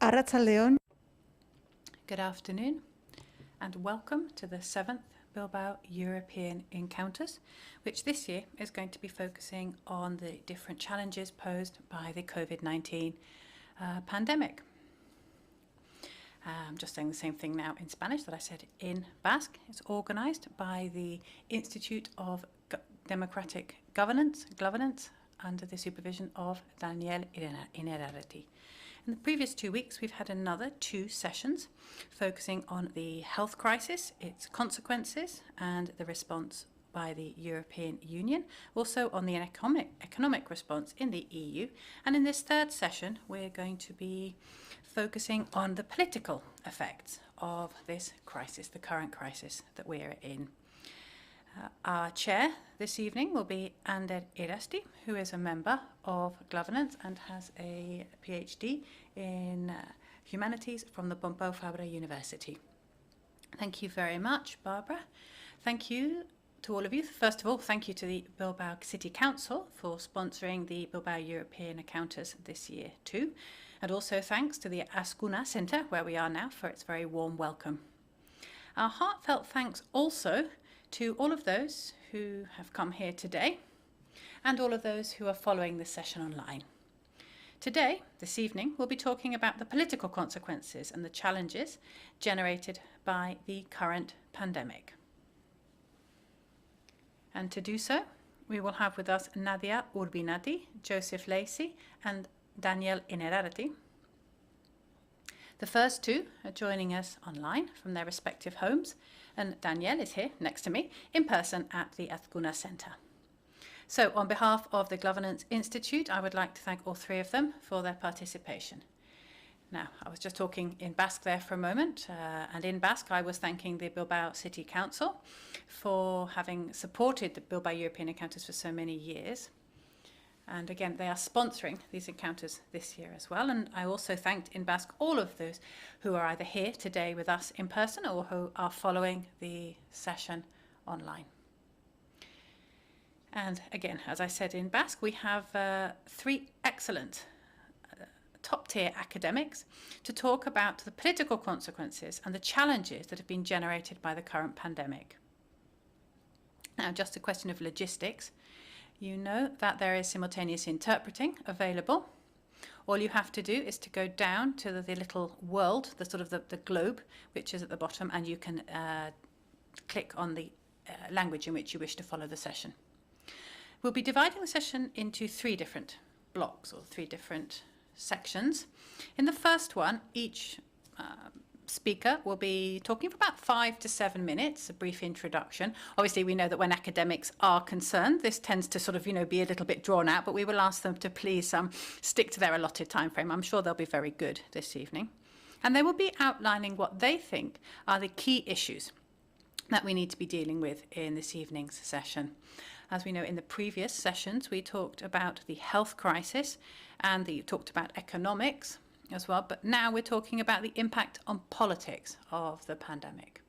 Arratsaldeon. Good afternoon and welcome to the 7th Bilbao European Encounters, which this year is going to be focusing on the different challenges posed by the COVID-19 pandemic. I'm just saying the same thing now in Spanish that I said in Basque. It's organised by the Institute of Democratic Governance under the supervision of Daniel Inerarity. In the previous 2 weeks, we've had another 2 sessions focusing on the health crisis, its consequences, and the response by the European Union, also on the economic response in the EU. And in this 3rd session, we're going to be focusing on the political effects of this crisis, the current crisis that we're in. Our chair this evening will be Ander Irasti, who is a member of Governance and has a PhD in Humanities from the Pompeu Fabra University. Thank you very much, Barbara. Thank you to all of you. First of all, thank you to the Bilbao City Council for sponsoring the Bilbao European Encounters this year too. And also thanks to the Azkuna Centre, where we are now, for its very warm welcome. Our heartfelt thanks also to all of those who have come here today and all of those who are following this session online. Today, this evening, we'll be talking about the political consequences and the challenges generated by the current pandemic. And to do so, we will have with us Nadia Urbinati, Joseph Lacey, and Daniel Inerarity. The first 2 are joining us online from their respective homes, and Danielle is here next to me in person at the Azkuna Centre. So on behalf of the Governance Institute, I would like to thank all 3 of them for their participation. Now, I was just talking in Basque there for a moment, and in Basque I was thanking the Bilbao City Council for having supported the Bilbao European Encounters for so many years. And again, they are sponsoring these encounters this year as well. And I also thanked in Basque all of those who are either here today with us in person or who are following the session online. And again, as I said in Basque, we have 3 excellent top-tier academics to talk about the political consequences and the challenges that have been generated by the current pandemic. Now, just a question of logistics. You know that there is simultaneous interpreting available. All you have to do is to go down to the little world, the globe, which is at the bottom, and you can click on the language in which you wish to follow the session. We'll be dividing the session into 3 different blocks or 3 different sections. In the first one, each speaker will be talking for about 5 to 7 minutes, a brief introduction. Obviously, we know that when academics are concerned, this tends to be a little bit drawn out, but we will ask them to please stick to their allotted time frame. I'm sure they'll be very good this evening. And they will be outlining what they think are the key issues that we need to be dealing with in this evening's session. As we know, in the previous sessions, we talked about the health crisis and talked about economics as well, but now we're talking about the impact on politics of the pandemic.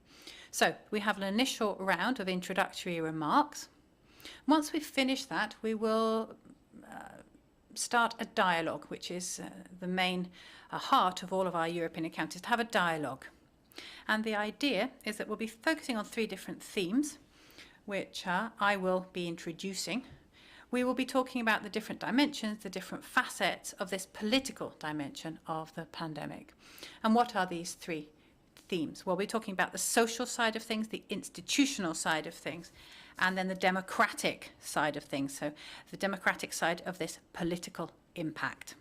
So we have an initial round of introductory remarks. Once we've finished that, we will start a dialogue, which is the main heart of all of our European encounters, to have a dialogue. And the idea is that we'll be focusing on 3 different themes, which I will be introducing. We will be talking about the different dimensions, the different facets of this political dimension of the pandemic. And what are these 3 themes? Well, we're talking about the social side of things, the institutional side of things, and then the democratic side of things. So the democratic side of this political impact.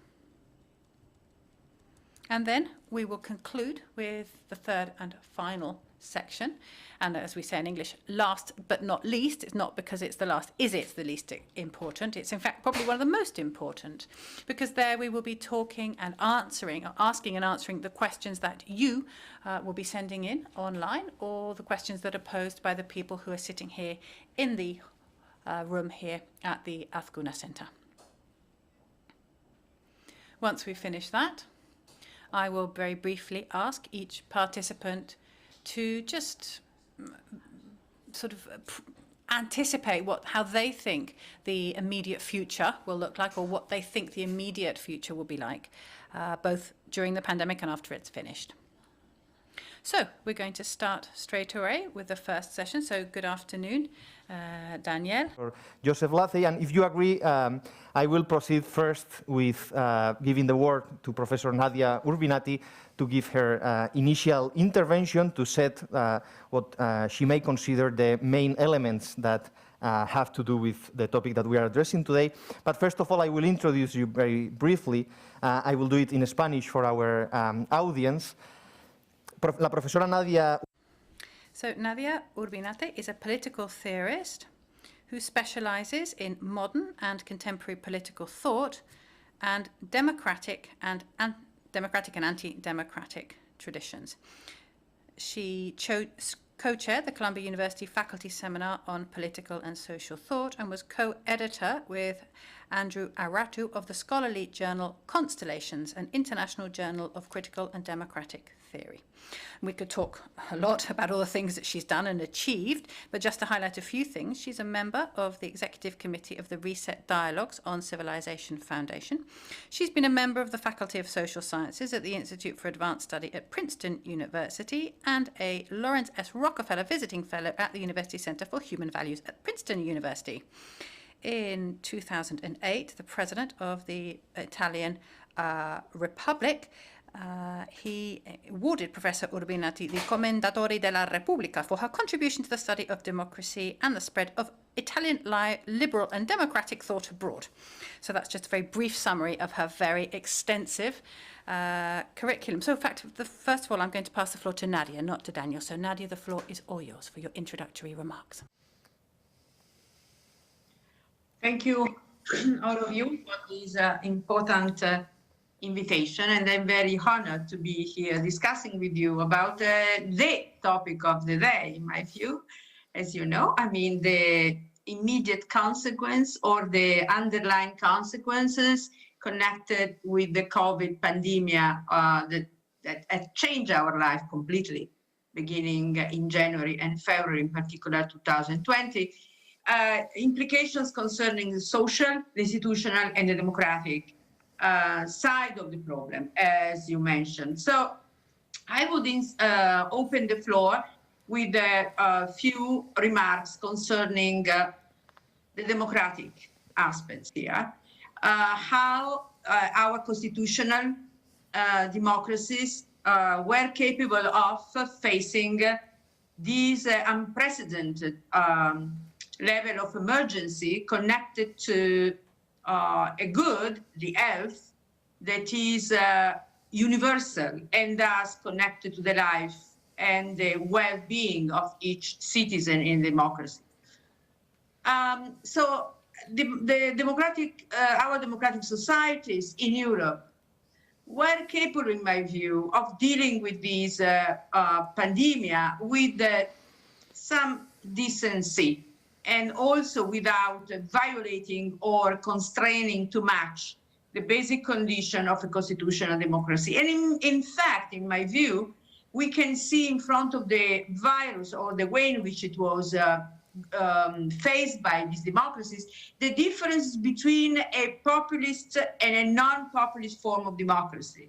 And then we will conclude with the 3rd and final section. And as we say in English, last but not least, it's not because it's the last, it's the least important. It's in fact probably one of the most important, because there we will be talking and asking and answering the questions that you will be sending in online, or the questions that are posed by the people who are sitting here in the room here at the Azkuna Centre. Once we finish that, I will very briefly ask each participant to just anticipate how they think the immediate future will look like, or what they think the immediate future will be like, both during the pandemic and after it's finished. So we're going to start straight away with the first session. So good afternoon, Daniel. Joseph Lathey, and if you agree, I will proceed first with giving the word to Professor Nadia Urbinati to give her initial intervention to set what she may consider the main elements that have to do with the topic that we are addressing today. But first of all, I will introduce you very briefly. I will do it in Spanish for our audience. La profesora Nadia. So Nadia Urbinati is a political theorist who specializes in modern and contemporary political thought and democratic and anti-democratic traditions. She co-chaired the Columbia University Faculty Seminar on Political and Social Thought and was co-editor with Andrew Aratu of the scholarly journal Constellations, an international journal of critical and democratic theory. We could talk a lot about all the things that she's done and achieved, but just to highlight a few things, she's a member of the executive committee of the Reset Dialogues on Civilization Foundation. She's been a member of the Faculty of Social Sciences at the Institute for Advanced Study at Princeton University and a Lawrence S. Rockefeller Visiting Fellow at the University Center for Human Values at Princeton University. In 2008, the president of the Italian Republic, he awarded Professor Urbinati the Commendatori della Repubblica for her contribution to the study of democracy and the spread of Italian liberal and democratic thought abroad. So that's just a very brief summary of her very extensive curriculum. So in fact, first of all, I'm going to pass the floor to Nadia, not to Daniel. So Nadia, the floor is all yours for your introductory remarks. Thank you, all of you, for this important invitation, and I'm very honored to be here discussing with you about the topic of the day, in my view. As you know, I mean, the immediate consequence or the underlying consequences connected with the COVID pandemic that changed our life completely, beginning in January and February, in particular 2020. Implications concerning the social, the institutional, and the democratic side of the problem, as you mentioned. So I would open the floor with a few remarks concerning the democratic aspects here, how our constitutional democracies were capable of facing these unprecedented level of emergency connected to a good, the health, that is universal and thus connected to the life and the well-being of each citizen in democracy. So our democratic societies in Europe were capable, in my view, of dealing with this pandemic with some decency, and also without violating or constraining too much the basic condition of a constitutional democracy. And in fact, in my view, we can see in front of the virus, or the way in which it was faced by these democracies, the difference between a populist and a non-populist form of democracy.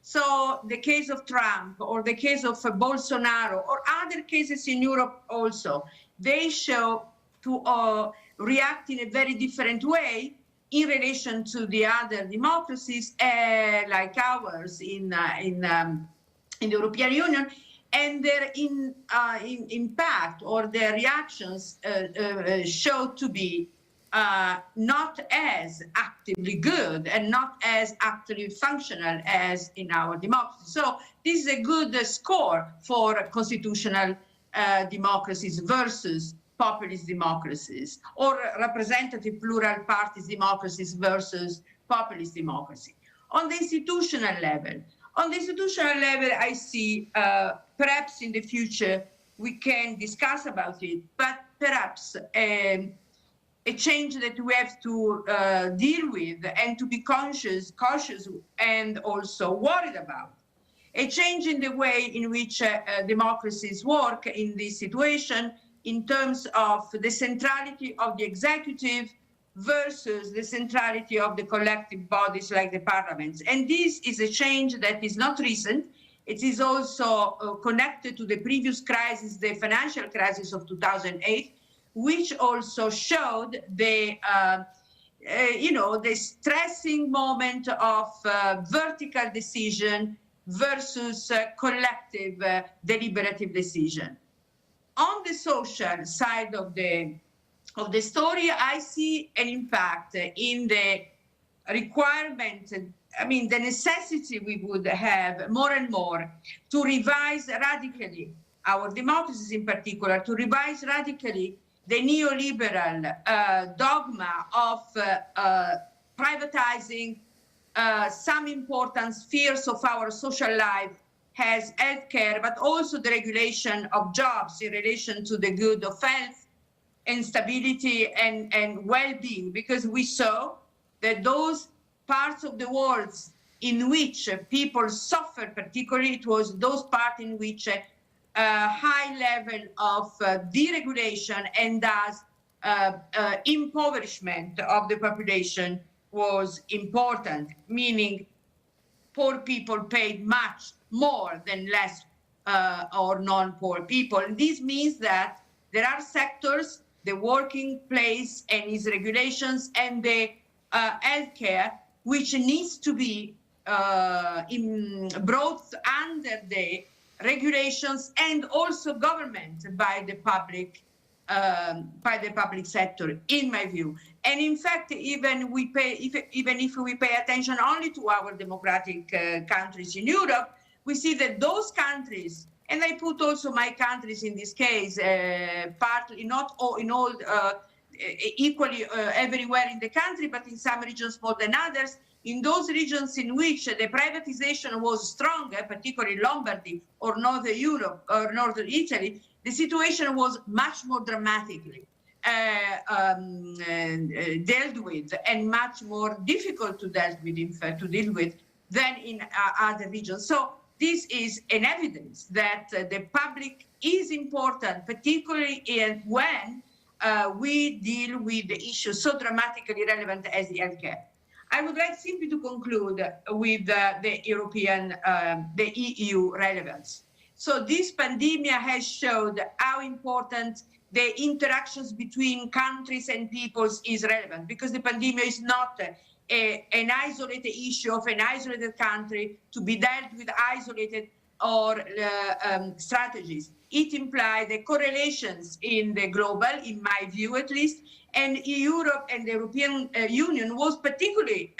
So the case of Trump, or the case of Bolsonaro, or other cases in Europe also, they show to react in a very different way in relation to the other democracies like ours in the European Union, and their impact or their reactions show to be not as actively good and not as actively functional as in our democracy. So this is a good score for constitutional democracies versus populist democracies, or representative plural parties democracies versus populist democracy. On the institutional level, I see perhaps in the future we can discuss about it, but perhaps a change that we have to deal with and to be cautious and also worried about. A change in the way in which democracies work in this situation in terms of the centrality of the executive versus the centrality of the collective bodies like the parliaments. And this is a change that is not recent. It is also connected to the previous crisis, the financial crisis of 2008, which also showed the the stressing moment of vertical decision versus collective deliberative decision. On the social side of the story, I see an impact in the requirement, the necessity we would have more and more to revise radically our democracies in particular, to revise radically the neoliberal dogma of privatizing some important spheres of our social life as healthcare, but also the regulation of jobs in relation to the good of health and stability and well-being, because we saw that those parts of the world in which people suffer, particularly it was those parts in which a high level of deregulation and thus impoverishment of the population was important, meaning poor people paid much more than less or non-poor people. And this means that there are sectors, the working place and its regulations and the healthcare, which needs to be brought under the regulations and also government by the public sector, in my view. And in fact, even if we pay attention only to our democratic countries in Europe, we see that those countries, and I put also my countries in this case, partly not all, in all equally everywhere in the country, but in some regions more than others. In those regions in which the privatization was stronger, particularly Lombardy or Northern Europe or Northern Italy, the situation was much more dramatically dealt with and much more difficult to deal with than in other regions. So this is an evidence that the public is important, particularly when we deal with the issues so dramatically relevant as the healthcare. I would like simply to conclude with the EU relevance. So this pandemic has showed how important the interactions between countries and peoples is relevant, because the pandemic is not an isolated issue of an isolated country to be dealt with isolated or strategies. It implies the correlations in the global, in my view at least, and Europe and the European Union was particularly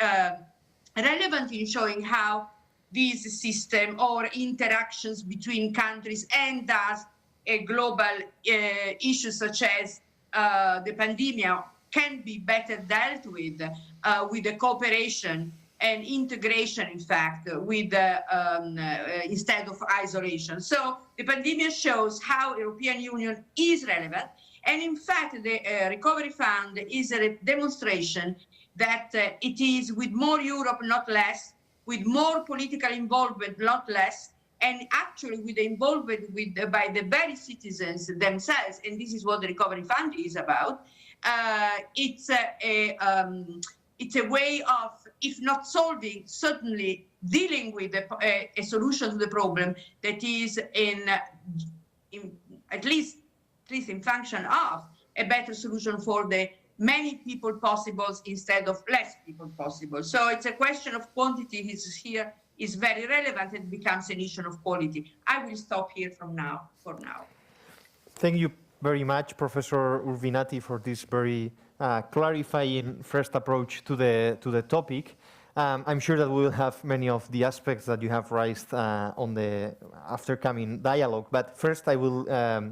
relevant in showing how this system or interactions between countries and thus a global issue such as the pandemic can be better dealt with the cooperation and integration, in fact, with instead of isolation. So the pandemic shows how European Union is relevant. And in fact, the Recovery Fund is a demonstration that it is with more Europe, not less, with more political involvement, not less, and actually with the involvement by the very citizens themselves, and this is what the Recovery Fund is about. It's a way of, if not solving, certainly dealing with a solution to the problem that is at least in function of a better solution for the many people possible instead of less people possible. So it's a question of quantity is very relevant and becomes an issue of quality. I will stop here for now. Thank you very much, Professor Urbinati, for this very clarifying first approach to the topic. I'm sure that we will have many of the aspects that you have raised on the aftercoming dialogue. But first, I will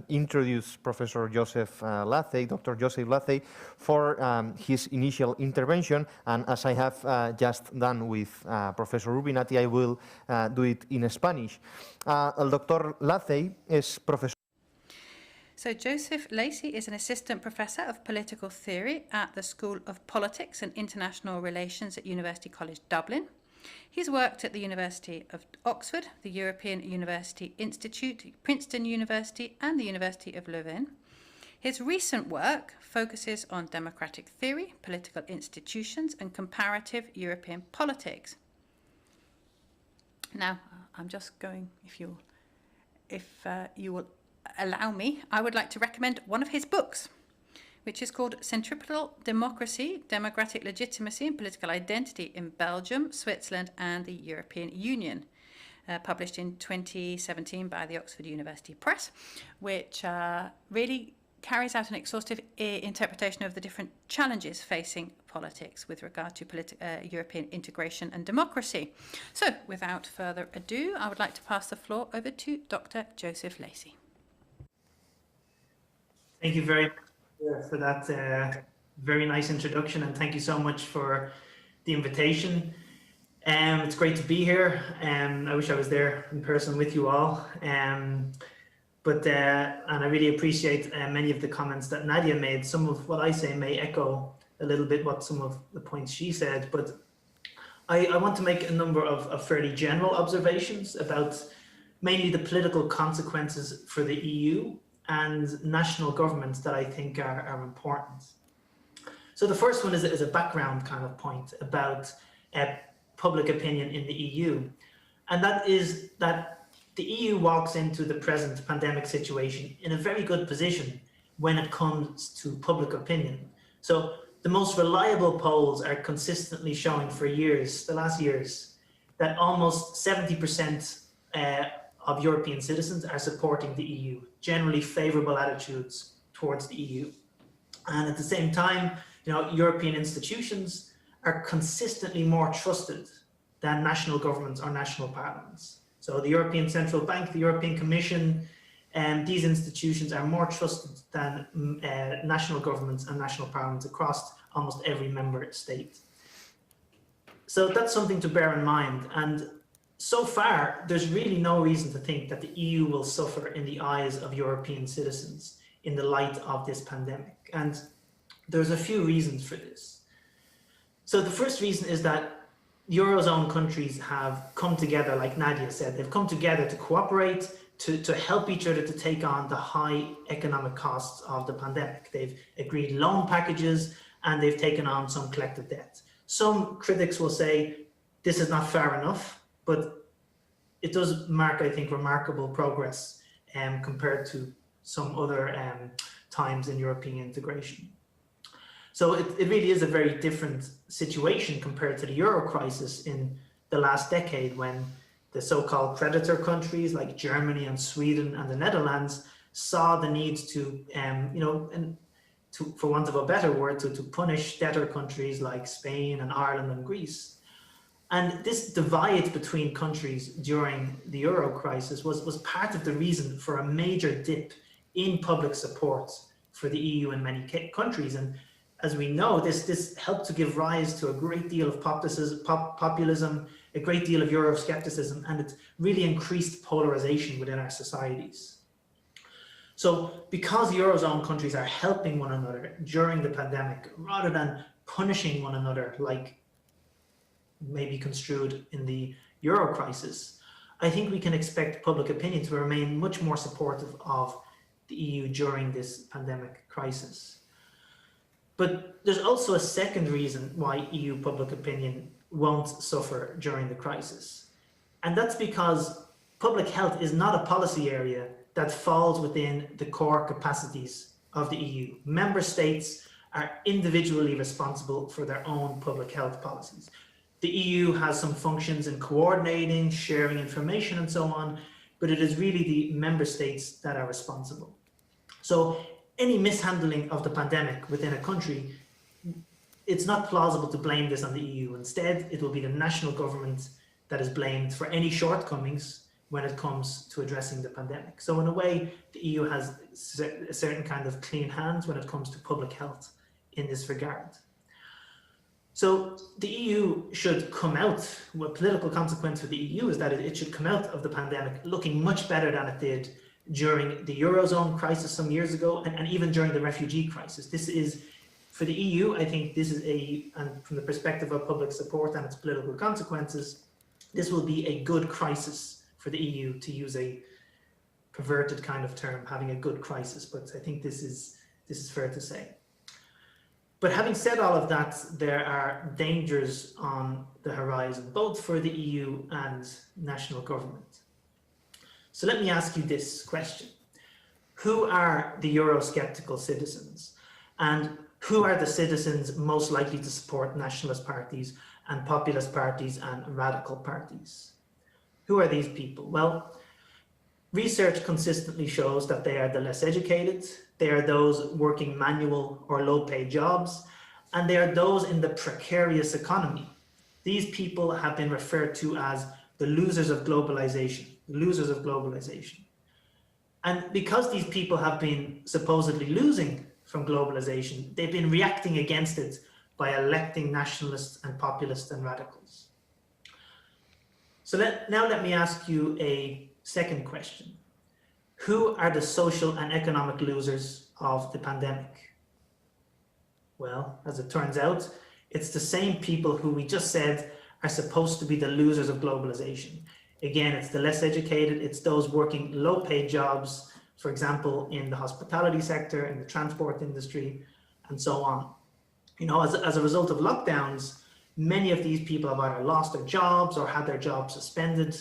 introduce Professor Joseph Lathey, Dr. Joseph Lathey, for his initial intervention. And as I have just done with Professor Urbinati, I will do it in Spanish. El Dr. Lathey es profesor. So Joseph Lacey is an assistant professor of political theory at the School of Politics and International Relations at University College Dublin. He's worked at the University of Oxford, the European University Institute, Princeton University and the University of Leuven. His recent work focuses on democratic theory, political institutions, and comparative European politics. Now, I'm just going, if you will allow me, I would like to recommend one of his books, which is called Centripetal Democracy, Democratic Legitimacy and Political Identity in Belgium, Switzerland and the European Union, published in 2017 by the Oxford University Press, which really carries out an exhaustive interpretation of the different challenges facing politics with regard to European integration and democracy. So, without further ado, I would like to pass the floor over to Dr. Joseph Lacey. Thank you very much for that very nice introduction, and thank you so much for the invitation. It's great to be here. I wish I was there in person with you all. And I really appreciate many of the comments that Nadia made. Some of what I say may echo a little bit what some of the points she said, but I want to make a number of fairly general observations about mainly the political consequences for the EU and national governments that I think are important. So the first one is a background kind of point about public opinion in the EU, and that is that the EU walks into the present pandemic situation in a very good position when it comes to public opinion. So the most reliable polls are consistently showing for years, the last years, that almost 70% of European citizens are supporting the EU, generally favorable attitudes towards the EU. And at the same time, European institutions are consistently more trusted than national governments or national parliaments. So the European Central Bank, the European Commission, and these institutions are more trusted than national governments and national parliaments across almost every member state. So that's something to bear in mind. And so far, there's really no reason to think that the EU will suffer in the eyes of European citizens in the light of this pandemic. And there's a few reasons for this. So the first reason is that Eurozone countries have come together, like Nadia said, they've come together to cooperate, to help each other to take on the high economic costs of the pandemic. They've agreed loan packages and they've taken on some collective debt. Some critics will say this is not far enough, but it does mark, I think, remarkable progress compared to some other times in European integration. So it really is a very different situation compared to the Euro crisis in the last decade, when the so-called creditor countries like Germany and Sweden and the Netherlands saw the need to, for want of a better word, to punish debtor countries like Spain and Ireland and Greece. And this divide between countries during the Euro crisis was part of the reason for a major dip in public support for the EU in many countries. And as we know, this helped to give rise to a great deal of populism, a great deal of Euroscepticism, and it really increased polarization within our societies. So because Eurozone countries are helping one another during the pandemic, rather than punishing one another like maybe construed in the Euro crisis, I think we can expect public opinion to remain much more supportive of the EU during this pandemic crisis. But there's also a second reason why EU public opinion won't suffer during the crisis. And that's because public health is not a policy area that falls within the core capacities of the EU. Member states are individually responsible for their own public health policies. The EU has some functions in coordinating, sharing information and so on, but it is really the member states that are responsible. So any mishandling of the pandemic within a country, it's not plausible to blame this on the EU. Instead, it will be the national government that is blamed for any shortcomings when it comes to addressing the pandemic. So in a way, the EU has a certain kind of clean hands when it comes to public health in this regard. So the EU should come out, a political consequence for the EU is that it should come out of the pandemic looking much better than it did during the Eurozone crisis some years ago, and even during the refugee crisis. This is, for the EU, I think this is and from the perspective of public support and its political consequences, this will be a good crisis for the EU, to use a perverted kind of term, having a good crisis. But I think this is This is fair to say. But having said all of that, there are dangers on the horizon, both for the EU and national government. So let me ask you this question. Who are the Eurosceptical citizens? And who are the citizens most likely to support nationalist parties and populist parties and radical parties? Who are these people? Well, research consistently shows that they are the less educated, they are those working manual or low-paid jobs, and they are those in the precarious economy. These people have been referred to as the losers of globalization, losers of globalization. And because these people have been supposedly losing from globalization, they've been reacting against it by electing nationalists and populists and radicals. So now let me ask you a second question. Who are the social and economic losers of the pandemic? Well, as it turns out, it's the same people who we just said are supposed to be the losers of globalization. Again, it's the less educated, it's those working low-paid jobs, for example, in the hospitality sector, in the transport industry, and so on. You know, as a result of lockdowns, many of these people have either lost their jobs or had their jobs suspended.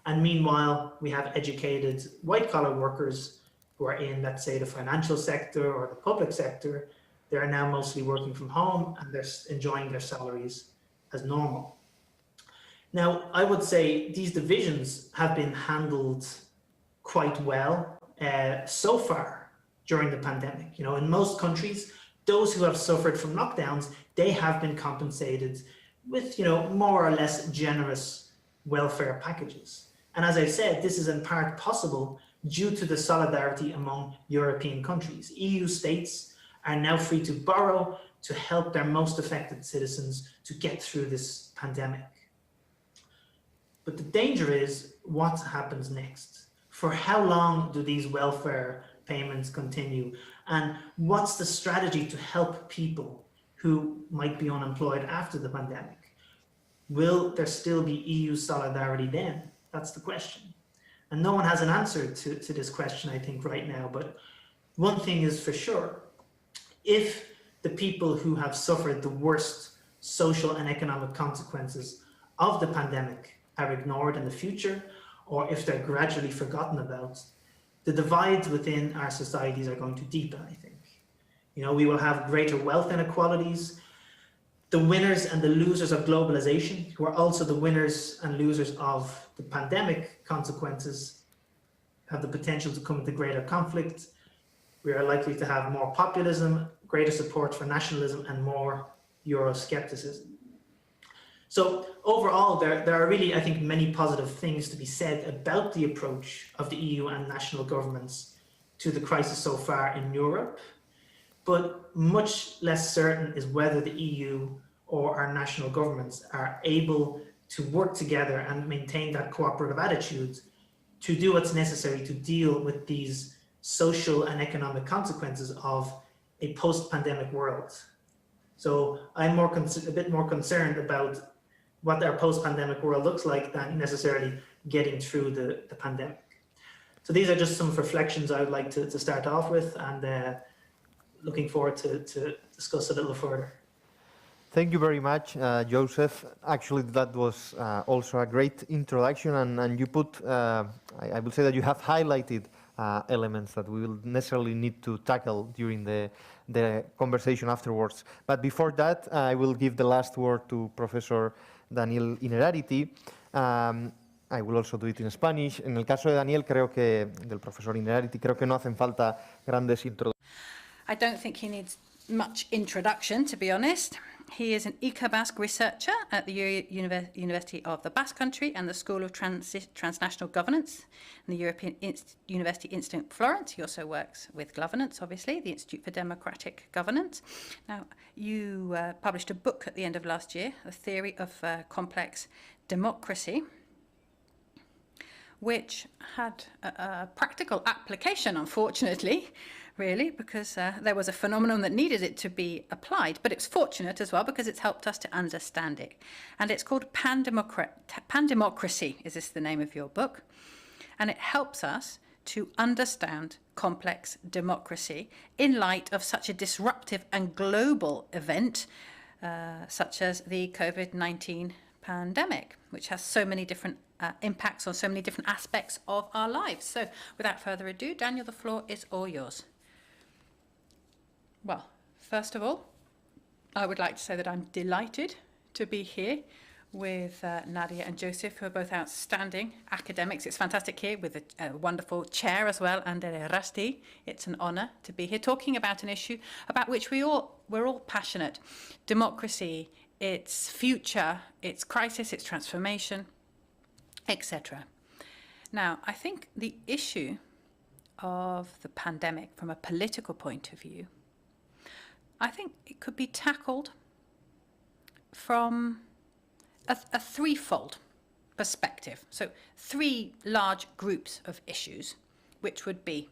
And meanwhile, we have educated white-collar workers who are in, let's say, the financial sector or the public sector. They are now mostly working from home and they're enjoying their salaries as normal. Now, I would say these divisions have been handled quite well so far during the pandemic. You know, in most countries, those who have suffered from lockdowns, they have been compensated with, you know, more or less generous welfare packages. And as I said, this is in part possible due to the solidarity among European countries. EU states are now free to borrow to help their most affected citizens to get through this pandemic. But the danger is what happens next. For how long do these welfare payments continue? And what's the strategy to help people who might be unemployed after the pandemic? Will there still be EU solidarity then? That's the question. And no one has an answer to this question, I think, right now. But one thing is for sure. If the people who have suffered the worst social and economic consequences of the pandemic are ignored in the future, or if they're gradually forgotten about, the divides within our societies are going to deepen, I think. You know, we will have greater wealth inequalities. The winners and the losers of globalization, who are also the winners and losers of the pandemic consequences, have the potential to come into greater conflict. We are likely to have more populism, greater support for nationalism, and more Euroscepticism. So overall, there are really, I think, many positive things to be said about the approach of the EU and national governments to the crisis so far in Europe. But much less certain is whether the EU or our national governments are able to work together and maintain that cooperative attitude to do what's necessary to deal with these social and economic consequences of a post-pandemic world. So I'm a bit more concerned about what our post-pandemic world looks like than necessarily getting through the pandemic. So these are just some reflections I would like to start off with, and looking forward to discuss a little further. Thank you very much, Joseph. Actually, that was also a great introduction, and you put, I would say that you have highlighted elements that we will necessarily need to tackle during the conversation afterwards. But before that, I will give the last word to Professor Daniel Innerarity. I will also do it in Spanish. En el caso de Daniel, del profesor Innerarity, creo que no hacen falta grandes introducciones. I don't think he needs much introduction, to be honest. He is an Eco-Basque researcher at the University of the Basque Country and the School of Transnational Governance and the European University Institute Florence. He also works with governance, obviously, the Institute for Democratic Governance. Now, you published a book at the end of last year, A Theory of Complex Democracy, which had a practical application, unfortunately, really, because there was a phenomenon that needed it to be applied. But it's fortunate as well because it's helped us to understand it. And it's called Pandemocracy, is this the name of your book? And it helps us to understand complex democracy in light of such a disruptive and global event such as the COVID-19 pandemic, which has so many different impacts on so many different aspects of our lives. So without further ado, Daniel, the floor is all yours. Well, first of all, I would like to say that I'm delighted to be here with Nadia and Joseph, who are both outstanding academics. It's fantastic here with a wonderful chair as well, Andere Rasti. It's an honour to be here talking about an issue about which we're all passionate. Democracy, its future, its crisis, its transformation, etc. Now, I think the issue of the pandemic from a political point of view, I think it could be tackled from a threefold perspective. So three large groups of issues, which would be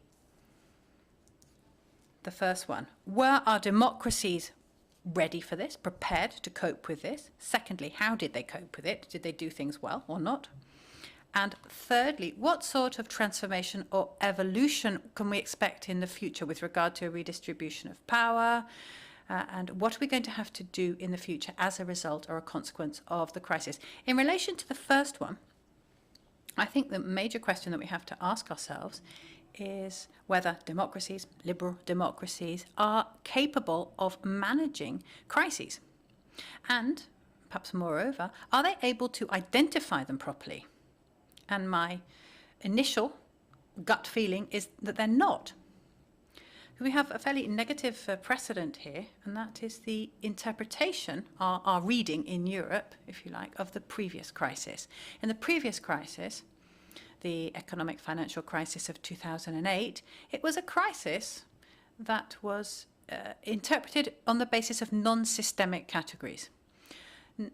the first one. Were our democracies ready for this, prepared to cope with this? Secondly, how did they cope with it? Did they do things well or not? And thirdly, what sort of transformation or evolution can we expect in the future with regard to a redistribution of power? And what are we going to have to do in the future as a result or a consequence of the crisis? In relation to the first one, I think the major question that we have to ask ourselves is whether democracies, liberal democracies, are capable of managing crises. And perhaps moreover, are they able to identify them properly? And my initial gut feeling is that they're not. We have a fairly negative precedent here, and that is the interpretation, our reading in Europe, if you like, of the previous crisis. In the previous crisis, the economic financial crisis of 2008, it was a crisis that was interpreted on the basis of non-systemic categories.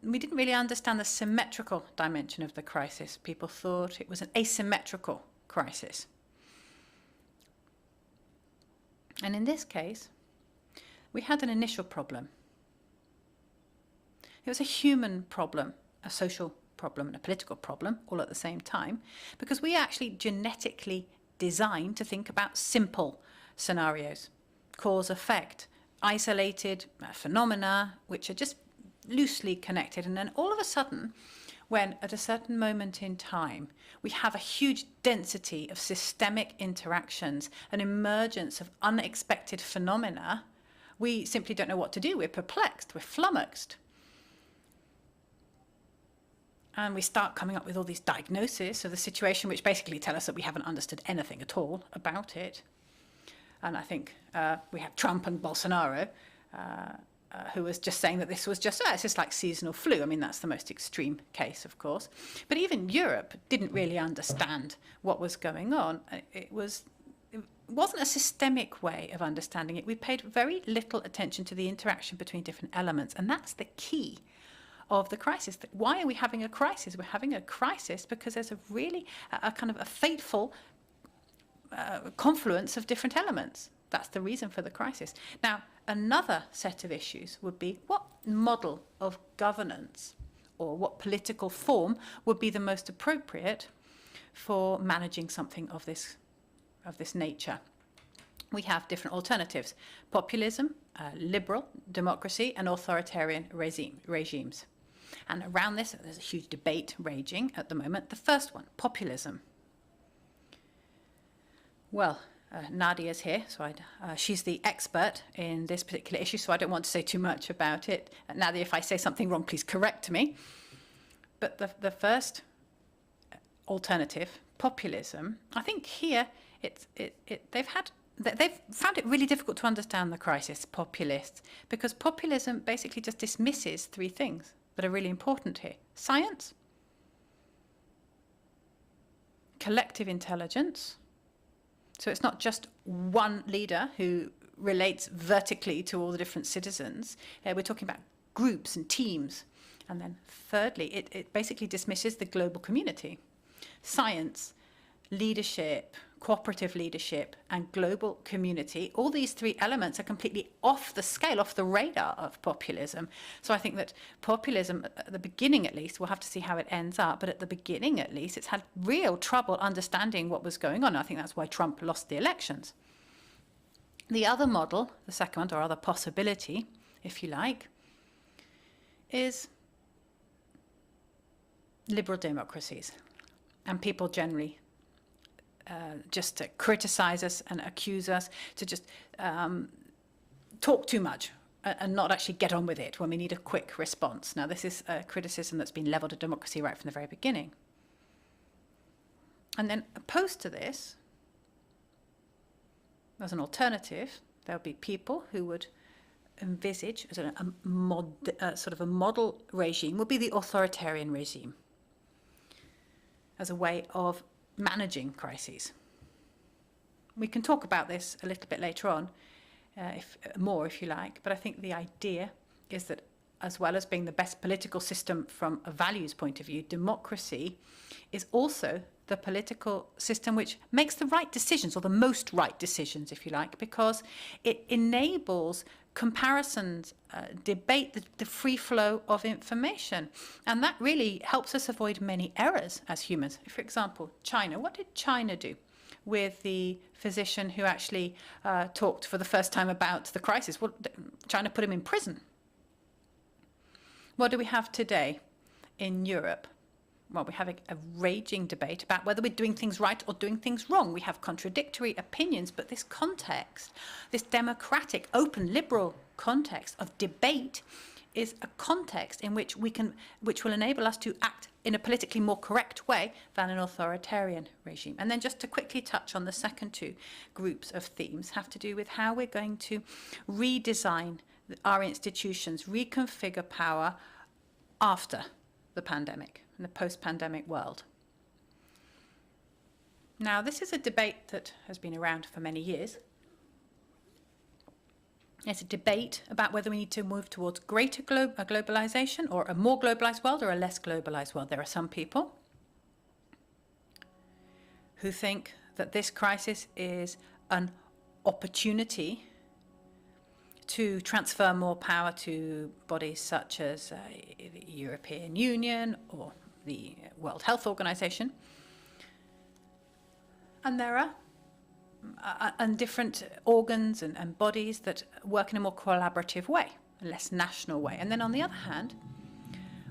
We didn't really understand the symmetrical dimension of the crisis. People thought it was an asymmetrical crisis. And in this case, we had an initial problem. It was a human problem, a social problem, and a political problem, all at the same time, because we actually genetically designed to think about simple scenarios, cause-effect, isolated phenomena, which are just loosely connected. And then all of a sudden, when at a certain moment in time, we have a huge density of systemic interactions, an emergence of unexpected phenomena, we simply don't know what to do. We're perplexed, we're flummoxed. And we start coming up with all these diagnoses of the situation, which basically tell us that we haven't understood anything at all about it. And I think we have Trump and Bolsonaro, who was just saying that this was just, it's just like seasonal flu. I mean, that's the most extreme case, of course. But even Europe didn't really understand what was going on. It wasn't a systemic way of understanding it. We paid very little attention to the interaction between different elements. And that's the key of the crisis. Why are we having a crisis? We're having a crisis because there's a really a kind of a fateful confluence of different elements. That's the reason for the crisis. Now, another set of issues would be what model of governance or what political form would be the most appropriate for managing something of this nature. We have different alternatives: populism, liberal democracy, and authoritarian regimes. And around this, there's a huge debate raging at the moment. The first one, populism. Well, Nadia's here, so she's the expert in this particular issue, so I don't want to say too much about it. Nadia, if I say something wrong, please correct me. But the first alternative, populism, I think here they've found it really difficult to understand the crisis, populists, because populism basically just dismisses three things that are really important here: science, collective intelligence. So it's not just one leader who relates vertically to all the different citizens. We're talking about groups and teams. And then thirdly, it basically dismisses the global community. Science, leadership, cooperative leadership, and global community, all these three elements are completely off the scale, off the radar of populism. So I think that populism, at the beginning at least, we'll have to see how it ends up, but at the beginning at least, it's had real trouble understanding what was going on. I think that's why Trump lost the elections. The other model, the second one, or other possibility, if you like, is liberal democracies. And people generally just to criticize us and accuse us, to just talk too much and not actually get on with it when we need a quick response. Now, this is a criticism that's been leveled at democracy right from the very beginning. And then opposed to this, as an alternative, there would be people who would envisage as sort of a model regime would be the authoritarian regime as a way of managing crises. We can talk about this a little bit later on, if you like, but I think the idea is that as well as being the best political system from a values point of view, democracy is also the political system which makes the right decisions, or the most right decisions, if you like, because it enables comparisons, debate, the free flow of information. And that really helps us avoid many errors as humans. For example, China. What did China do with the physician who actually talked for the first time about the crisis? Well, China put him in prison. What do we have today in Europe? Well, we're having a raging debate about whether we're doing things right or doing things wrong. We have contradictory opinions, but this context, this democratic, open, liberal context of debate is a context in which which will enable us to act in a politically more correct way than an authoritarian regime. And then just to quickly touch on the second two groups of themes have to do with how we're going to redesign our institutions, reconfigure power after the pandemic, in the post-pandemic world. Now, this is a debate that has been around for many years. It's a debate about whether we need to move towards greater globalization, or a more globalized world, or a less globalized world. There are some people who think that this crisis is an opportunity to transfer more power to bodies such as the European Union or the World Health Organization. And there are different organs and bodies that work in a more collaborative way, a less national way. And then on the other hand,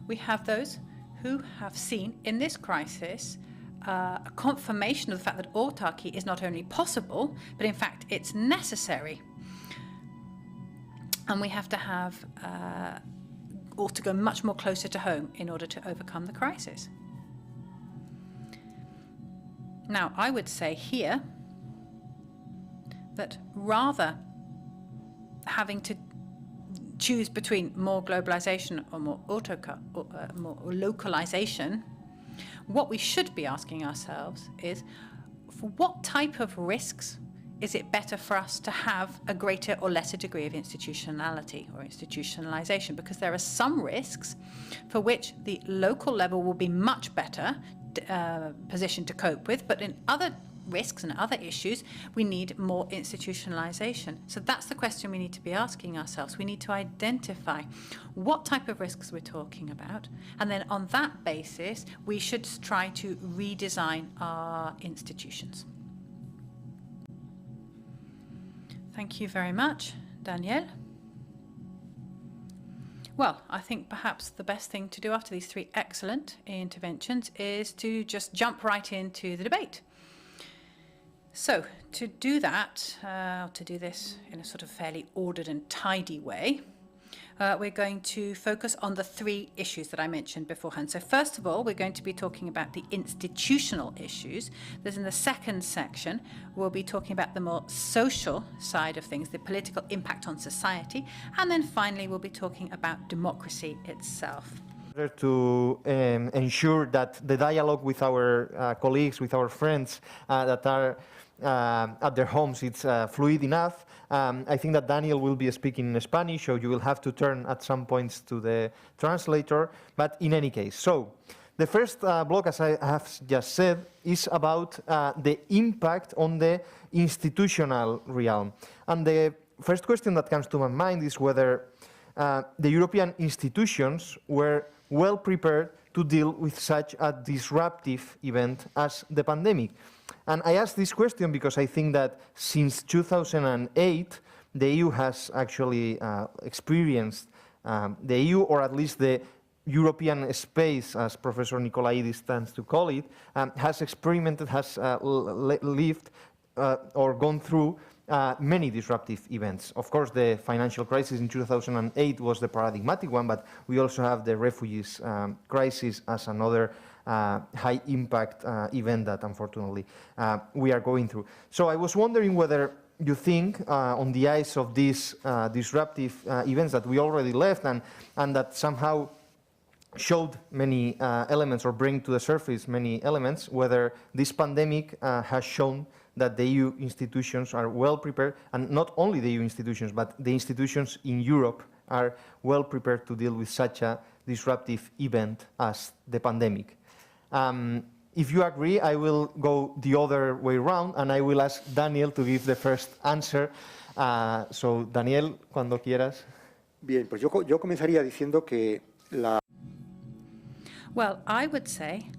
we have those who have seen in this crisis a confirmation of the fact that autarky is not only possible, but in fact it's necessary. And we have to have, or to go much more closer to home in order to overcome the crisis. Now, I would say here that rather having to choose between more globalization or more localization, what we should be asking ourselves is, for what type of risks is it better for us to have a greater or lesser degree of institutionality or institutionalization? Because there are some risks for which the local level will be much better positioned to cope with, but in other risks and other issues, we need more institutionalization. So that's the question we need to be asking ourselves. We need to identify what type of risks we're talking about, and then on that basis, we should try to redesign our institutions. Thank you very much, Danielle. Well, I think perhaps the best thing to do after these three excellent interventions is to just jump right into the debate. So to do that, to do this in a sort of fairly ordered and tidy way, we're going to focus on the three issues that I mentioned beforehand. So first of all, we're going to be talking about the institutional issues. There's in the second section, we'll be talking about the more social side of things, the political impact on society. And then finally, we'll be talking about democracy itself. To ensure that the dialogue with our colleagues, with our friends that are at their homes, it's fluid enough. I think that Daniel will be speaking in Spanish, so you will have to turn at some points to the translator. But in any case, so The first block, as I have just said, is about the impact on the institutional realm. And the first question that comes to my mind is whether the European institutions were well prepared to deal with such a disruptive event as the pandemic. And I ask this question because I think that since 2008, the EU has actually experienced, the EU, or at least the European space, as Professor Nikolaidis tends to call it, has experimented, has lived or gone through many disruptive events. Of course, the financial crisis in 2008 was the paradigmatic one, but we also have the refugees crisis as another high impact event that unfortunately we are going through. So I was wondering whether you think, on the eyes of these disruptive events that we already left and that somehow showed many elements or bring to the surface many elements, whether this pandemic has shown that the EU institutions are well prepared, and not only the EU institutions, but the institutions in Europe are well prepared to deal with such a disruptive event as the pandemic. If you agree, I will go the other way around, and I will ask Daniel to give the first answer. So, Daniel, cuando quieras. Bien, pues yo comenzaría diciendo que la... Well, I would say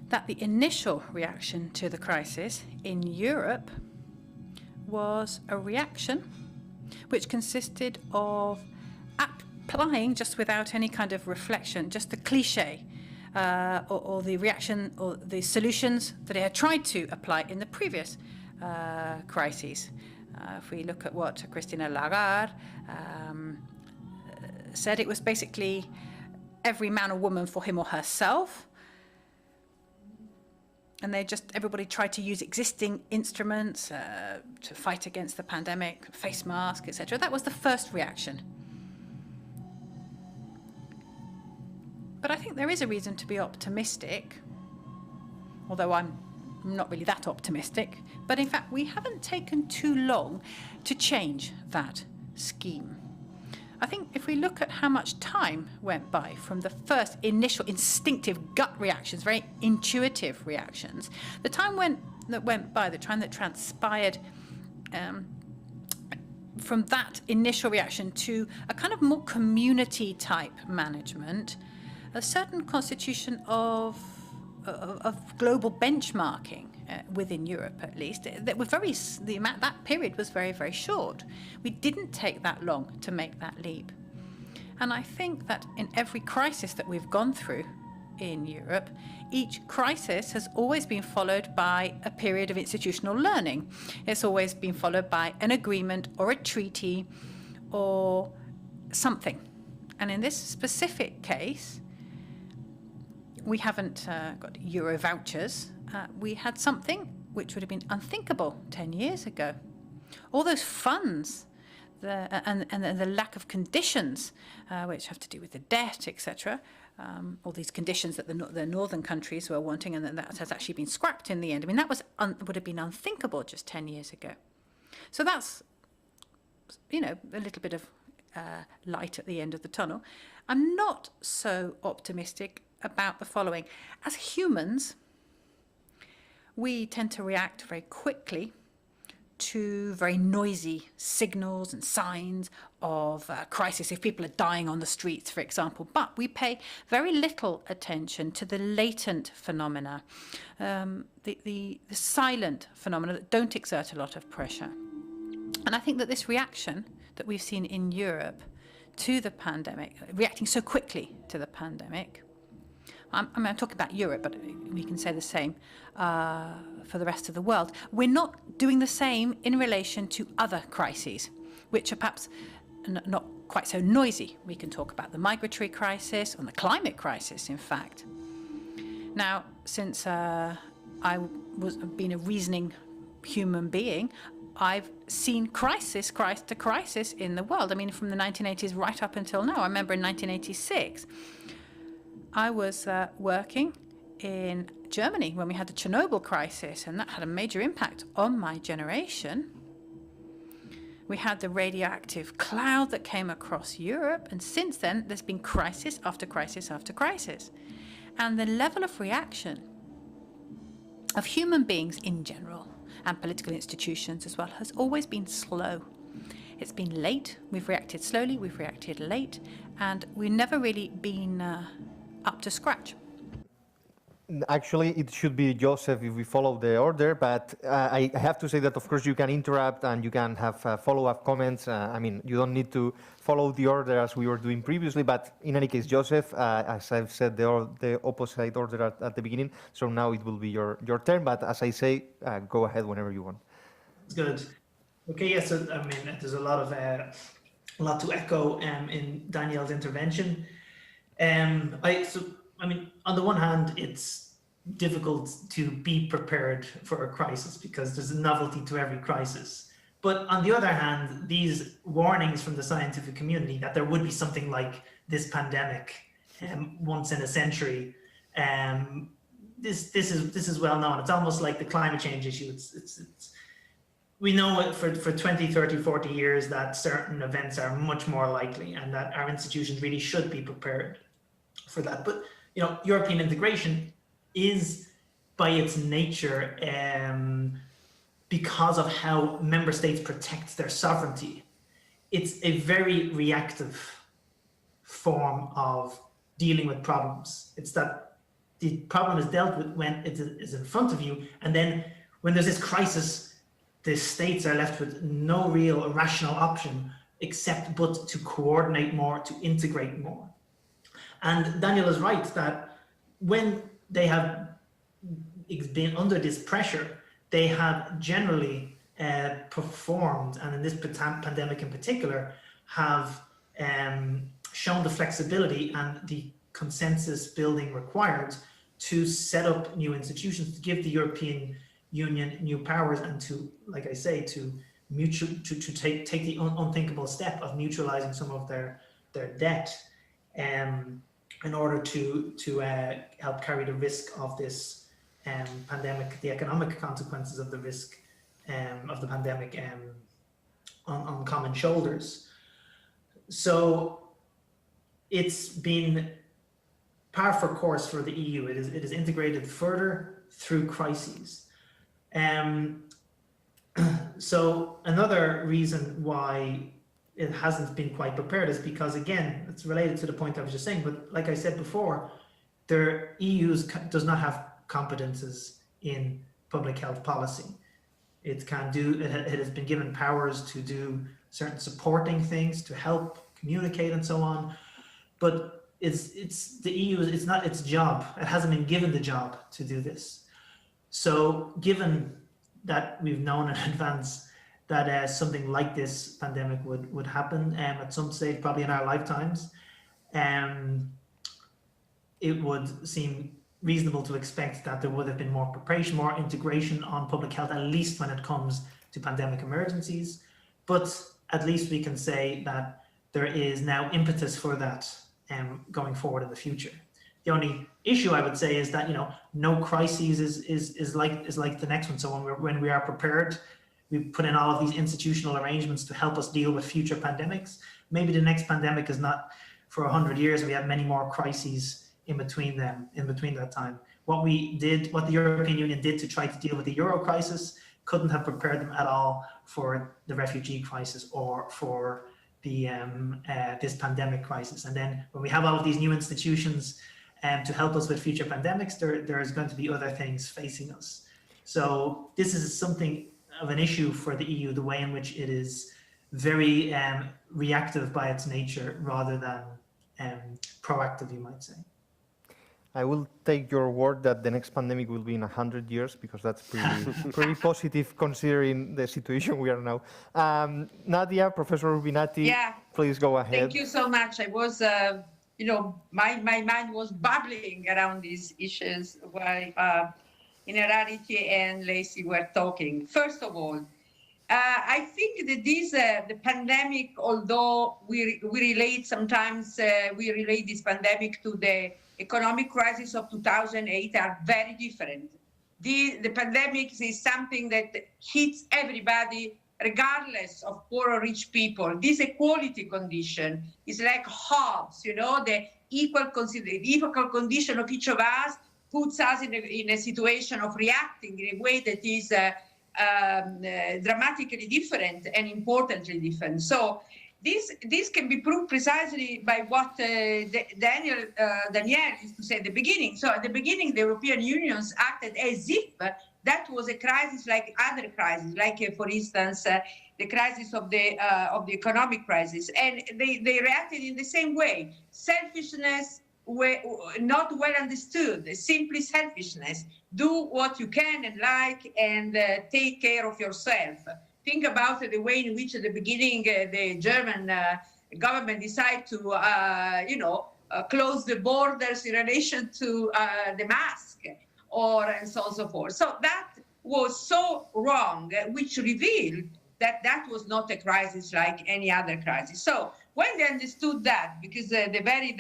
that the initial reaction to the crisis in Europe was a reaction which consisted of applying, just without any kind of reflection, just the cliche or the reaction or the solutions that it had tried to apply in the previous crises. If we look at what Christine Lagarde said, it was basically every man or woman for him or herself. And everybody tried to use existing instruments to fight against the pandemic, face mask, etc. That was the first reaction. But I think there is a reason to be optimistic, although I'm not really that optimistic. But in fact, we haven't taken too long to change that scheme. I think if we look at how much time went by from the first initial instinctive gut reactions, very intuitive reactions, the time that went by, the time that transpired from that initial reaction to a kind of more community type management, a certain constitution of global benchmarking within Europe, at least, that period was very, very short. We didn't take that long to make that leap. And I think that in every crisis that we've gone through in Europe, each crisis has always been followed by a period of institutional learning. It's always been followed by an agreement or a treaty or something. And in this specific case, we haven't got Euro vouchers. We had something which would have been unthinkable 10 years ago. All those funds and the lack of conditions which have to do with the debt, etc., all these conditions that the northern countries were wanting, and that has actually been scrapped in the end. I mean, that would have been unthinkable just 10 years ago. So that's, a little bit of light at the end of the tunnel. I'm not so optimistic about the following. As humans, we tend to react very quickly to very noisy signals and signs of crisis, if people are dying on the streets, for example. But we pay very little attention to the latent phenomena, the silent phenomena that don't exert a lot of pressure. And I think that this reaction that we've seen in Europe to the pandemic, reacting so quickly to the pandemic, I'm talking about Europe, but we can say the same for the rest of the world. We're not doing the same in relation to other crises, which are perhaps not quite so noisy. We can talk about the migratory crisis and the climate crisis, in fact. Now, since I've been a reasoning human being, I've seen crisis to crisis in the world. I mean, from the 1980s right up until now. I remember in 1986, I was working in Germany when we had the Chernobyl crisis, and that had a major impact on my generation. We had the radioactive cloud that came across Europe, and since then there's been crisis after crisis after crisis. And the level of reaction of human beings in general, and political institutions as well, has always been slow. It's been late, we've reacted slowly, we've reacted late, and we've never really been up to scratch. Actually, it should be Joseph if we follow the order, but I have to say that, of course, you can interrupt and you can have follow-up comments. I mean, you don't need to follow the order as we were doing previously, but in any case, Joseph, as I've said, the opposite order at the beginning, so now it will be your turn, but as I say, go ahead whenever you want. That's good. Okay, yes, so, I mean, there's a lot to echo in Danielle's intervention. I mean, on the one hand, it's difficult to be prepared for a crisis because there's a novelty to every crisis. But on the other hand, these warnings from the scientific community that there would be something like this pandemic once in a century, this is well known. It's almost like the climate change issue. We know for 20, 30, 40 years that certain events are much more likely and that our institutions really should be prepared for that. But you know, European integration is by its nature, because of how member states protect their sovereignty, it's a very reactive form of dealing with problems. It's that the problem is dealt with when it is in front of you, and then when there's this crisis, the states are left with no real rational option except but to coordinate more, to integrate more. And Daniel is right that when they have been under this pressure, they have generally performed, and in this pandemic in particular, have shown the flexibility and the consensus building required to set up new institutions, to give the European Union new powers, and to, like I say, to take the unthinkable step of mutualizing some of their debt. In order to help carry the risk of this pandemic, the economic consequences of the risk of the pandemic on common shoulders. So it's been par for course for the EU. It is integrated further through crises. So another reason why it hasn't been quite prepared is because, again, it's related to the point I was just saying, but like I said before, the EU does not have competences in public health policy. It has been given powers to do certain supporting things, to help communicate and so on, but it's the EU, it's not its job. It hasn't been given the job to do this. So given that we've known in advance that something like this pandemic would happen at some stage, probably in our lifetimes, it would seem reasonable to expect that there would have been more preparation, more integration on public health, at least when it comes to pandemic emergencies. But at least we can say that there is now impetus for that going forward in the future. The only issue I would say is that, you know, no crises is like the next one. So when we are prepared, we put in all of these institutional arrangements to help us deal with future pandemics. Maybe the next pandemic is not for 100 years. We have many more crises in between that time. What the European Union did to try to deal with the Euro crisis couldn't have prepared them at all for the refugee crisis or for the this pandemic crisis. And then when we have all of these new institutions to help us with future pandemics, there is going to be other things facing us. So this is something of an issue for the EU, the way in which it is very reactive by its nature rather than proactive, you might say. I will take your word that the next pandemic will be in 100 years, because that's pretty positive considering the situation we are now. Nadia, Professor Urbinati, yeah, please go ahead. Thank you so much. I was, my mind was bubbling around these issues while Inerarity and Lacey were talking. First of all, I think that the pandemic, although we relate sometimes, we relate this pandemic to the economic crisis of 2008, are very different. The pandemic is something that hits everybody regardless of poor or rich people. This equality condition is like Hobbes, you know, the equal condition of each of us puts us in a situation of reacting in a way that is dramatically different and importantly different. So this can be proved precisely by what Daniel used to say at the beginning. So at the beginning, the European unions acted as if that was a crisis like other crises, like, for instance, the crisis of the economic crisis. And they reacted in the same way. Selfishness, not well understood, simply selfishness. Do what you can and like and take care of yourself. Think about the way in which at the beginning the German government decided to, close the borders in relation to the mask, and so on and so forth. So that was so wrong, which revealed that that was not a crisis like any other crisis. So when they understood that, because there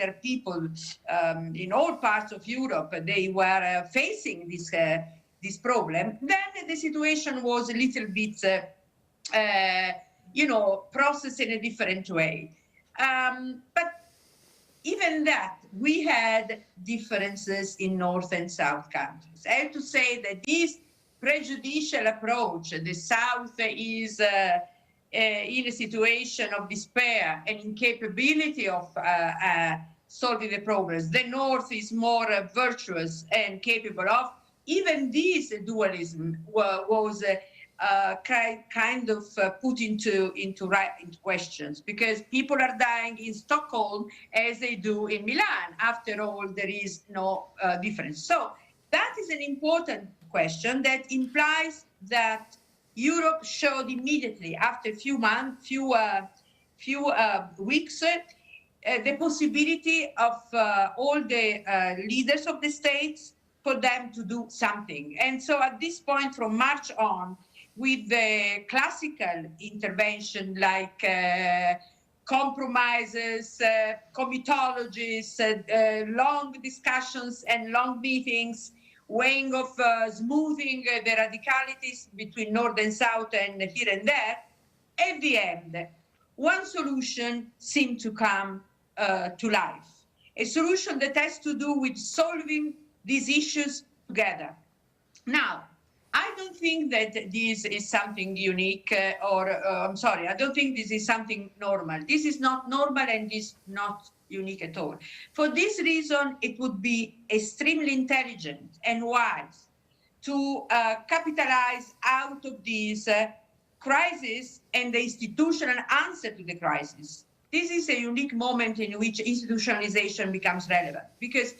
are people in all parts of Europe, they were facing this problem, then the situation was a little bit, processed in a different way. But even that, we had differences in North and South countries. I have to say that this prejudicial approach, the South is in a situation of despair and incapability of solving the problems. The North is more virtuous and capable of. Even this dualism was kind of put into questions, because people are dying in Stockholm as they do in Milan. After all, there is no difference. So that is an important question that implies that Europe showed immediately, after a few months, few weeks, the possibility of all the leaders of the states for them to do something. And so at this point, from March on, with the classical intervention like compromises, comitologies, long discussions and long meetings, weighing of smoothing the radicalities between North and South and here and there, at the end, one solution seemed to come to life. A solution that has to do with solving these issues together. Now, I don't think that this is something unique I don't think this is something normal. This is not normal and is not unique at all. For this reason, it would be extremely intelligent and wise to capitalize out of this crisis and the institutional answer to the crisis. This is a unique moment in which institutionalization becomes relevant, because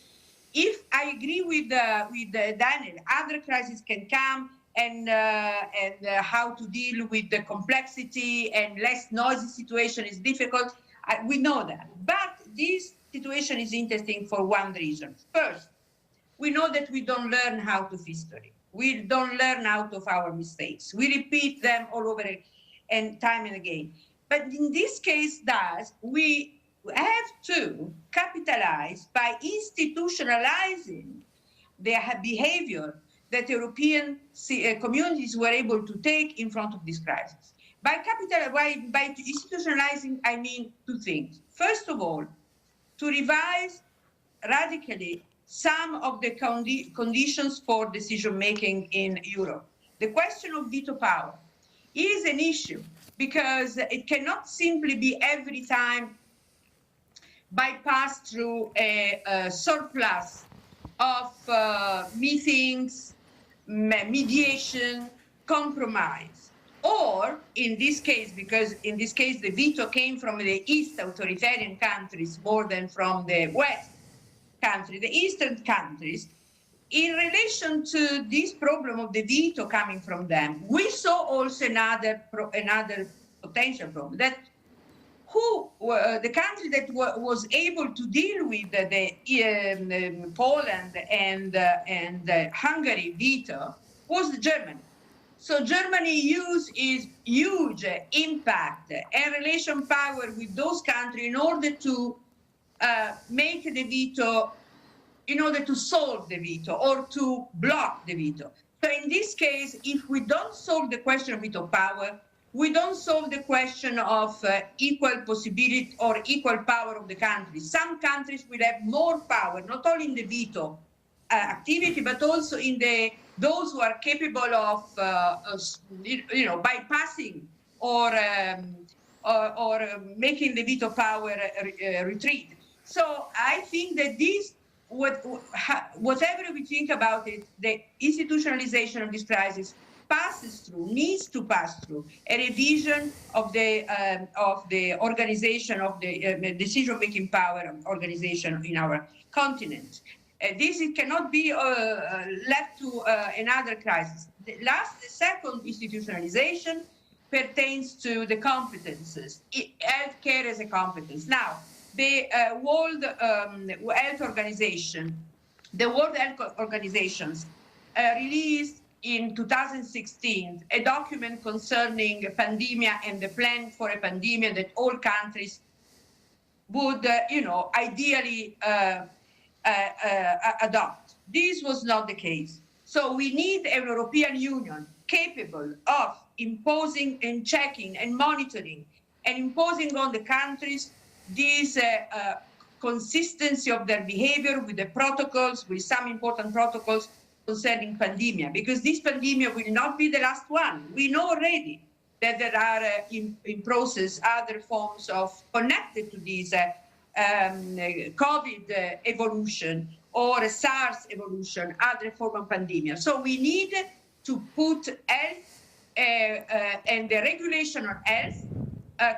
if I agree with Daniel, other crises can come and how to deal with the complexity and less noisy situation is difficult. We know that. But this situation is interesting for one reason. First, we know that we don't learn out of history. We don't learn out of our mistakes. We repeat them all over and time and again. But in this case, we have to capitalize by institutionalizing the behavior that European communities were able to take in front of this crisis. By institutionalizing, I mean two things. First of all, to revise radically some of the conditions for decision-making in Europe. The question of veto power is an issue because it cannot simply be every time bypassed through a surplus of meetings, mediation, compromise. Or in this case, because in this case the veto came from the East authoritarian countries more than from the West country, the Eastern countries, in relation to this problem of the veto coming from them, we saw also another potential problem, that the country that was able to deal with the Poland and Hungary veto was Germany. So Germany used its huge impact and relation power with those countries in order to make the veto, in order to solve the veto or to block the veto. So in this case, if we don't solve the question of veto power, we don't solve the question of equal possibility or equal power of the countries. Some countries will have more power, not only in the veto activity, but also in those who are capable of bypassing or making the veto power retreat. So I think that this, whatever we think about it, the institutionalization of this crisis needs to pass through a revision of the organization of the decision-making power organization in our continent. This cannot be left to another crisis. The second institutionalization pertains to the competences, healthcare as a competence. Now, the World Health Organization, the World Health Organizations released in 2016 a document concerning a pandemic and the plan for a pandemic that all countries would, ideally adopt. This was not the case. So we need a European Union capable of imposing and checking and monitoring and imposing on the countries this consistency of their behavior with the protocols, with some important protocols concerning pandemia, because this pandemia will not be the last one. We know already that there are in process other forms of connected to this COVID evolution or SARS evolution, other form of pandemia. So we need to put health and the regulation on health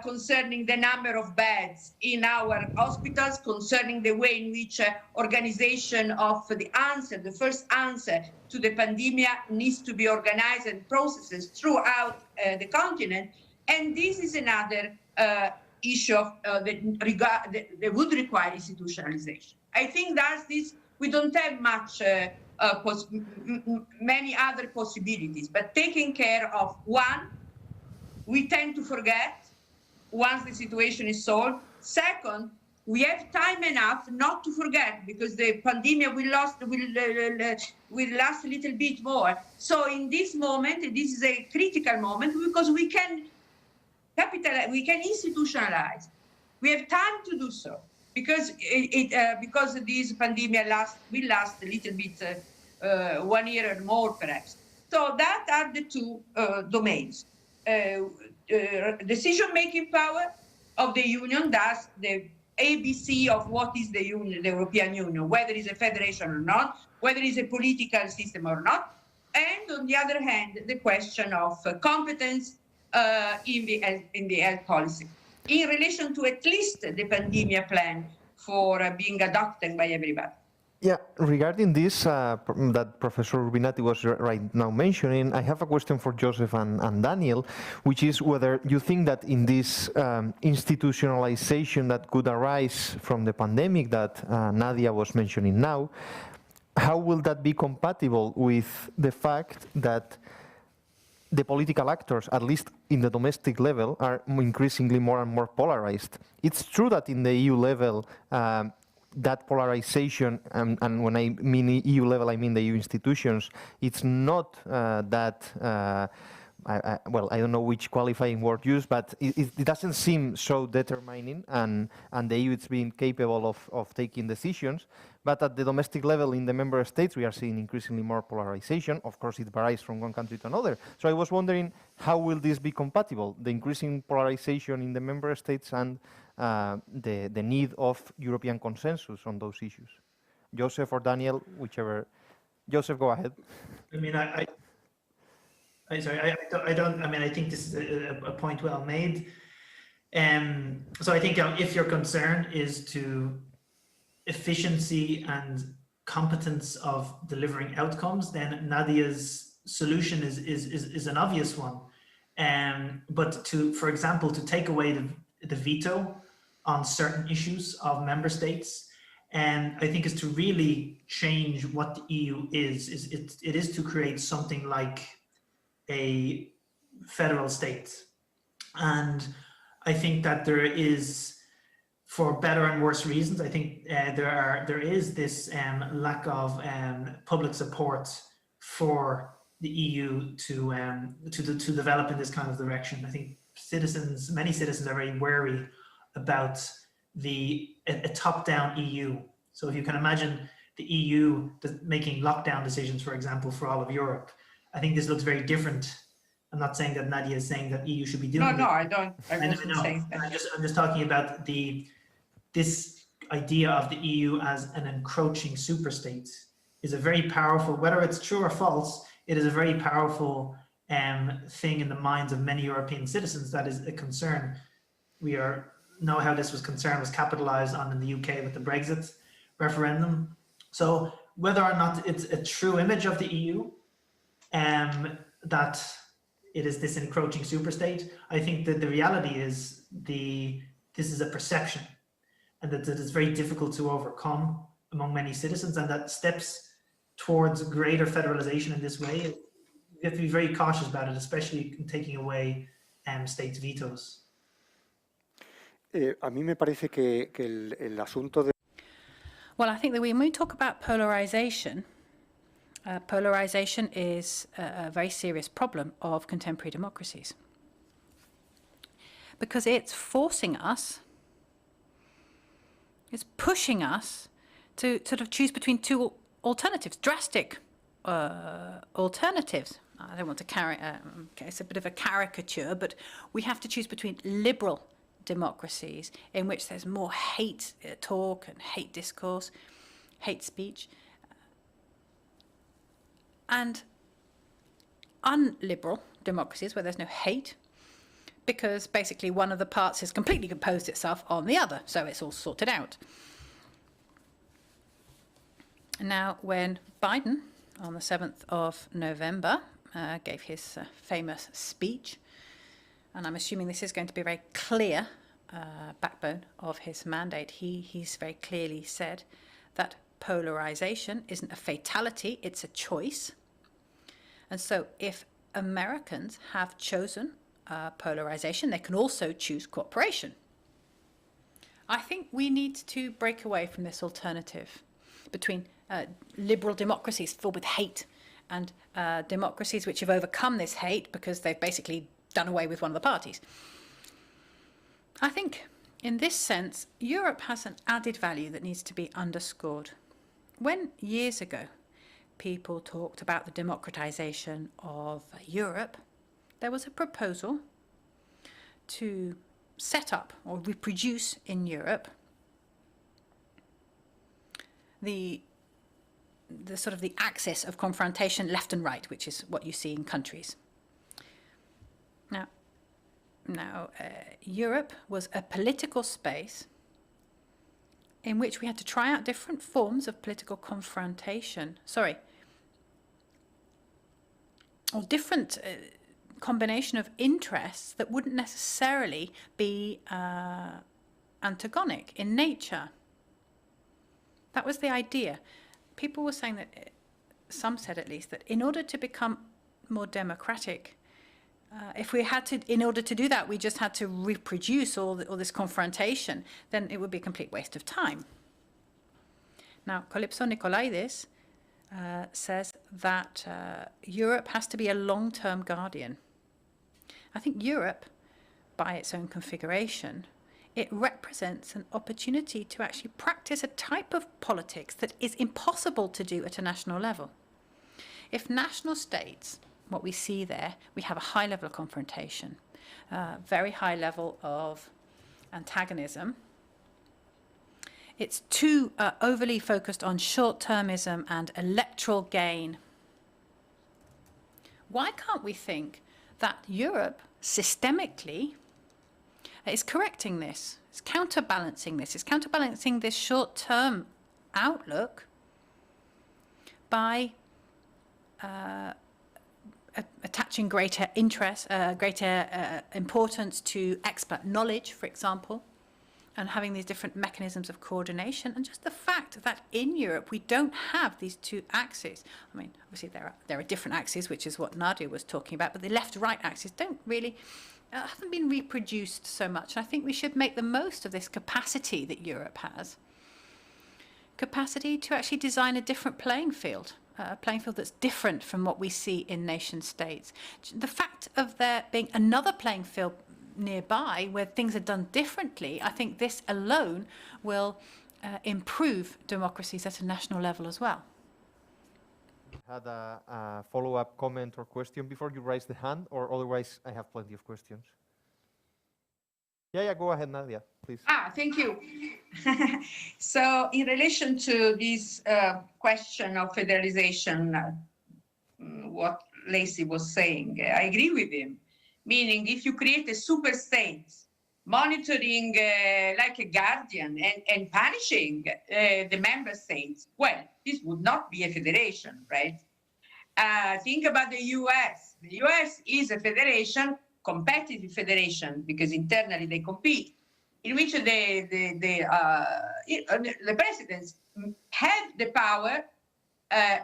concerning the number of beds in our hospitals, concerning the way in which organization of the first answer to the pandemic needs to be organized and processes throughout the continent. And this is another issue that would require institutionalization. I think that's this. We don't have many other possibilities, but taking care of one, we tend to forget once the situation is solved. Second, we have time enough not to forget, because the pandemic will last a little bit more. So in this moment, this is a critical moment, because we can capitalize, we can institutionalize. We have time to do so, because this pandemic will last a little bit, 1 year or more perhaps. So that are the two domains. Decision-making power of the Union, that's the ABC of what is the Union, the European Union, whether it's a federation or not, whether it's a political system or not. And on the other hand, the question of competence in the health policy, in relation to at least the pandemic plan for being adopted by everybody. Yeah, regarding this that Professor Urbinati was right now mentioning, I have a question for Joseph and Daniel, which is whether you think that in this institutionalization that could arise from the pandemic that Nadia was mentioning now, how will that be compatible with the fact that the political actors, at least in the domestic level, are increasingly more and more polarized? It's true that in the EU level, that polarization, and when I mean EU level, I mean the EU institutions, it's not well, I don't know which qualifying word used, but it doesn't seem so determining, and the EU is being capable of taking decisions. But at the domestic level in the member states, we are seeing increasingly more polarization. Of course, it varies from one country to another. So I was wondering, how will this be compatible, the increasing polarization in the member states and the need of European consensus on those issues? Joseph or Daniel, whichever. Joseph, go ahead. I mean, I think this is a point well made. So I think if your concern is to efficiency and competence of delivering outcomes, then Nadia's solution is an obvious one. But for example, to take away the veto on certain issues of member states, and I think is to really change what the EU is. It is to create something like a federal state. And I think that there is, for better and worse reasons, I think there is this lack of public support for the EU to develop in this kind of direction. I think many citizens are very wary about a top-down EU. So if you can imagine the EU making lockdown decisions, for example, for all of Europe, I think this looks very different. I'm not saying that Nadia is saying that EU should be doing No, it. I wasn't saying that. I'm just talking about this idea of the EU as an encroaching superstate is a very powerful, whether it's true or false, it is a very powerful thing in the minds of many European citizens that is a concern. We know how this was capitalized on in the UK with the Brexit referendum. So whether or not it's a true image of the EU, that it is this encroaching superstate, I think that the reality is this is a perception, and that it is very difficult to overcome among many citizens, and that steps towards greater federalization in this way, you have to be very cautious about it, especially in taking away states' vetoes. A mí me parece que el asunto de... Well, I think that when we talk about polarization, polarization is a very serious problem of contemporary democracies, because it's forcing us, it's pushing us to sort of choose between two alternatives, drastic alternatives. I don't want to it's a bit of a caricature, but we have to choose between liberal democracies in which there's more hate talk and hate discourse, hate speech, and unliberal democracies where there's no hate, because basically one of the parts has completely imposed itself on the other, so it's all sorted out. Now, when Biden, on the 7th of November, gave his famous speech, and I'm assuming this is going to be a very clear backbone of his mandate, he's very clearly said that polarization isn't a fatality, it's a choice. And so if Americans have chosen polarization, they can also choose cooperation. I think we need to break away from this alternative between liberal democracies filled with hate and democracies which have overcome this hate because they've basically done away with one of the parties. I think in this sense, Europe has an added value that needs to be underscored. When years ago people talked about the democratization of Europe, there was a proposal to set up or reproduce in Europe the sort of the axis of confrontation left and right, which is what you see in countries. Now, Europe was a political space in which we had to try out different forms of political confrontation. Or different combination of interests that wouldn't necessarily be antagonic in nature. That was the idea. People were saying that, some said at least, that in order to become more democratic, in order to do that, we just had to reproduce all this confrontation, then it would be a complete waste of time. Now, Calypso Nicolaides says that Europe has to be a long-term guardian. I think Europe, by its own configuration, it represents an opportunity to actually practice a type of politics that is impossible to do at a national level. If national states, what we see there, we have a high level of confrontation, very high level of antagonism. It's too overly focused on short-termism and electoral gain. Why can't we think that Europe systemically is correcting this, it's counterbalancing this, it's counterbalancing this short-term outlook by attaching greater interest, greater importance to expert knowledge, for example, and having these different mechanisms of coordination, and just the fact that in Europe we don't have these two axes. I mean, obviously there are different axes, which is what Nadia was talking about, but the left-right axis don't really haven't been reproduced so much. And I think we should make the most of this capacity that Europe has, capacity to actually design a different playing field, a playing field that's different from what we see in nation states. The fact of there being another playing field nearby where things are done differently, I think this alone will improve democracies at a national level as well. Had a follow-up comment or question before you raise the hand, or otherwise I have plenty of questions. Yeah, go ahead, Nadia, please. Thank you. So in relation to this question of federalization, what Lacey was saying, I agree with him. Meaning, if you create a super state monitoring like a guardian and punishing the member states, well, this would not be a federation, right? Think about the US. The US is a federation, competitive federation, because internally they compete, in which the presidents have the power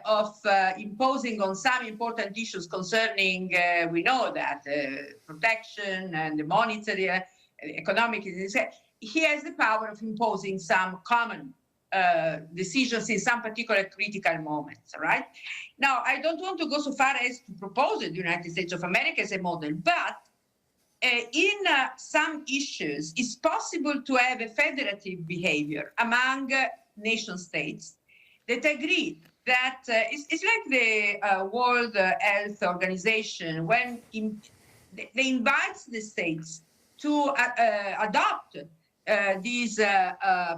of imposing on some important issues concerning, we know that, protection and the monetary, economic, he has the power of imposing some common decisions in some particular critical moments, right? Now, I don't want to go so far as to propose the United States of America as a model, but in some issues, it's possible to have a federative behavior among nation states that agree that it's like the World Health Organization when they invite the states to adopt these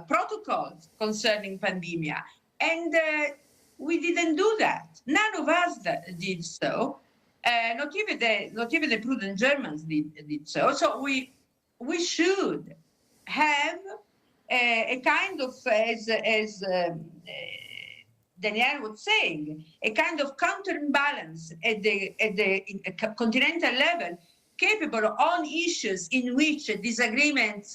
protocols concerning pandemia. And we didn't do that. None of us did so. Not even the prudent Germans did so. So we should have a kind of, as Danielle was saying, a kind of counterbalance at the continental level, capable on issues in which disagreements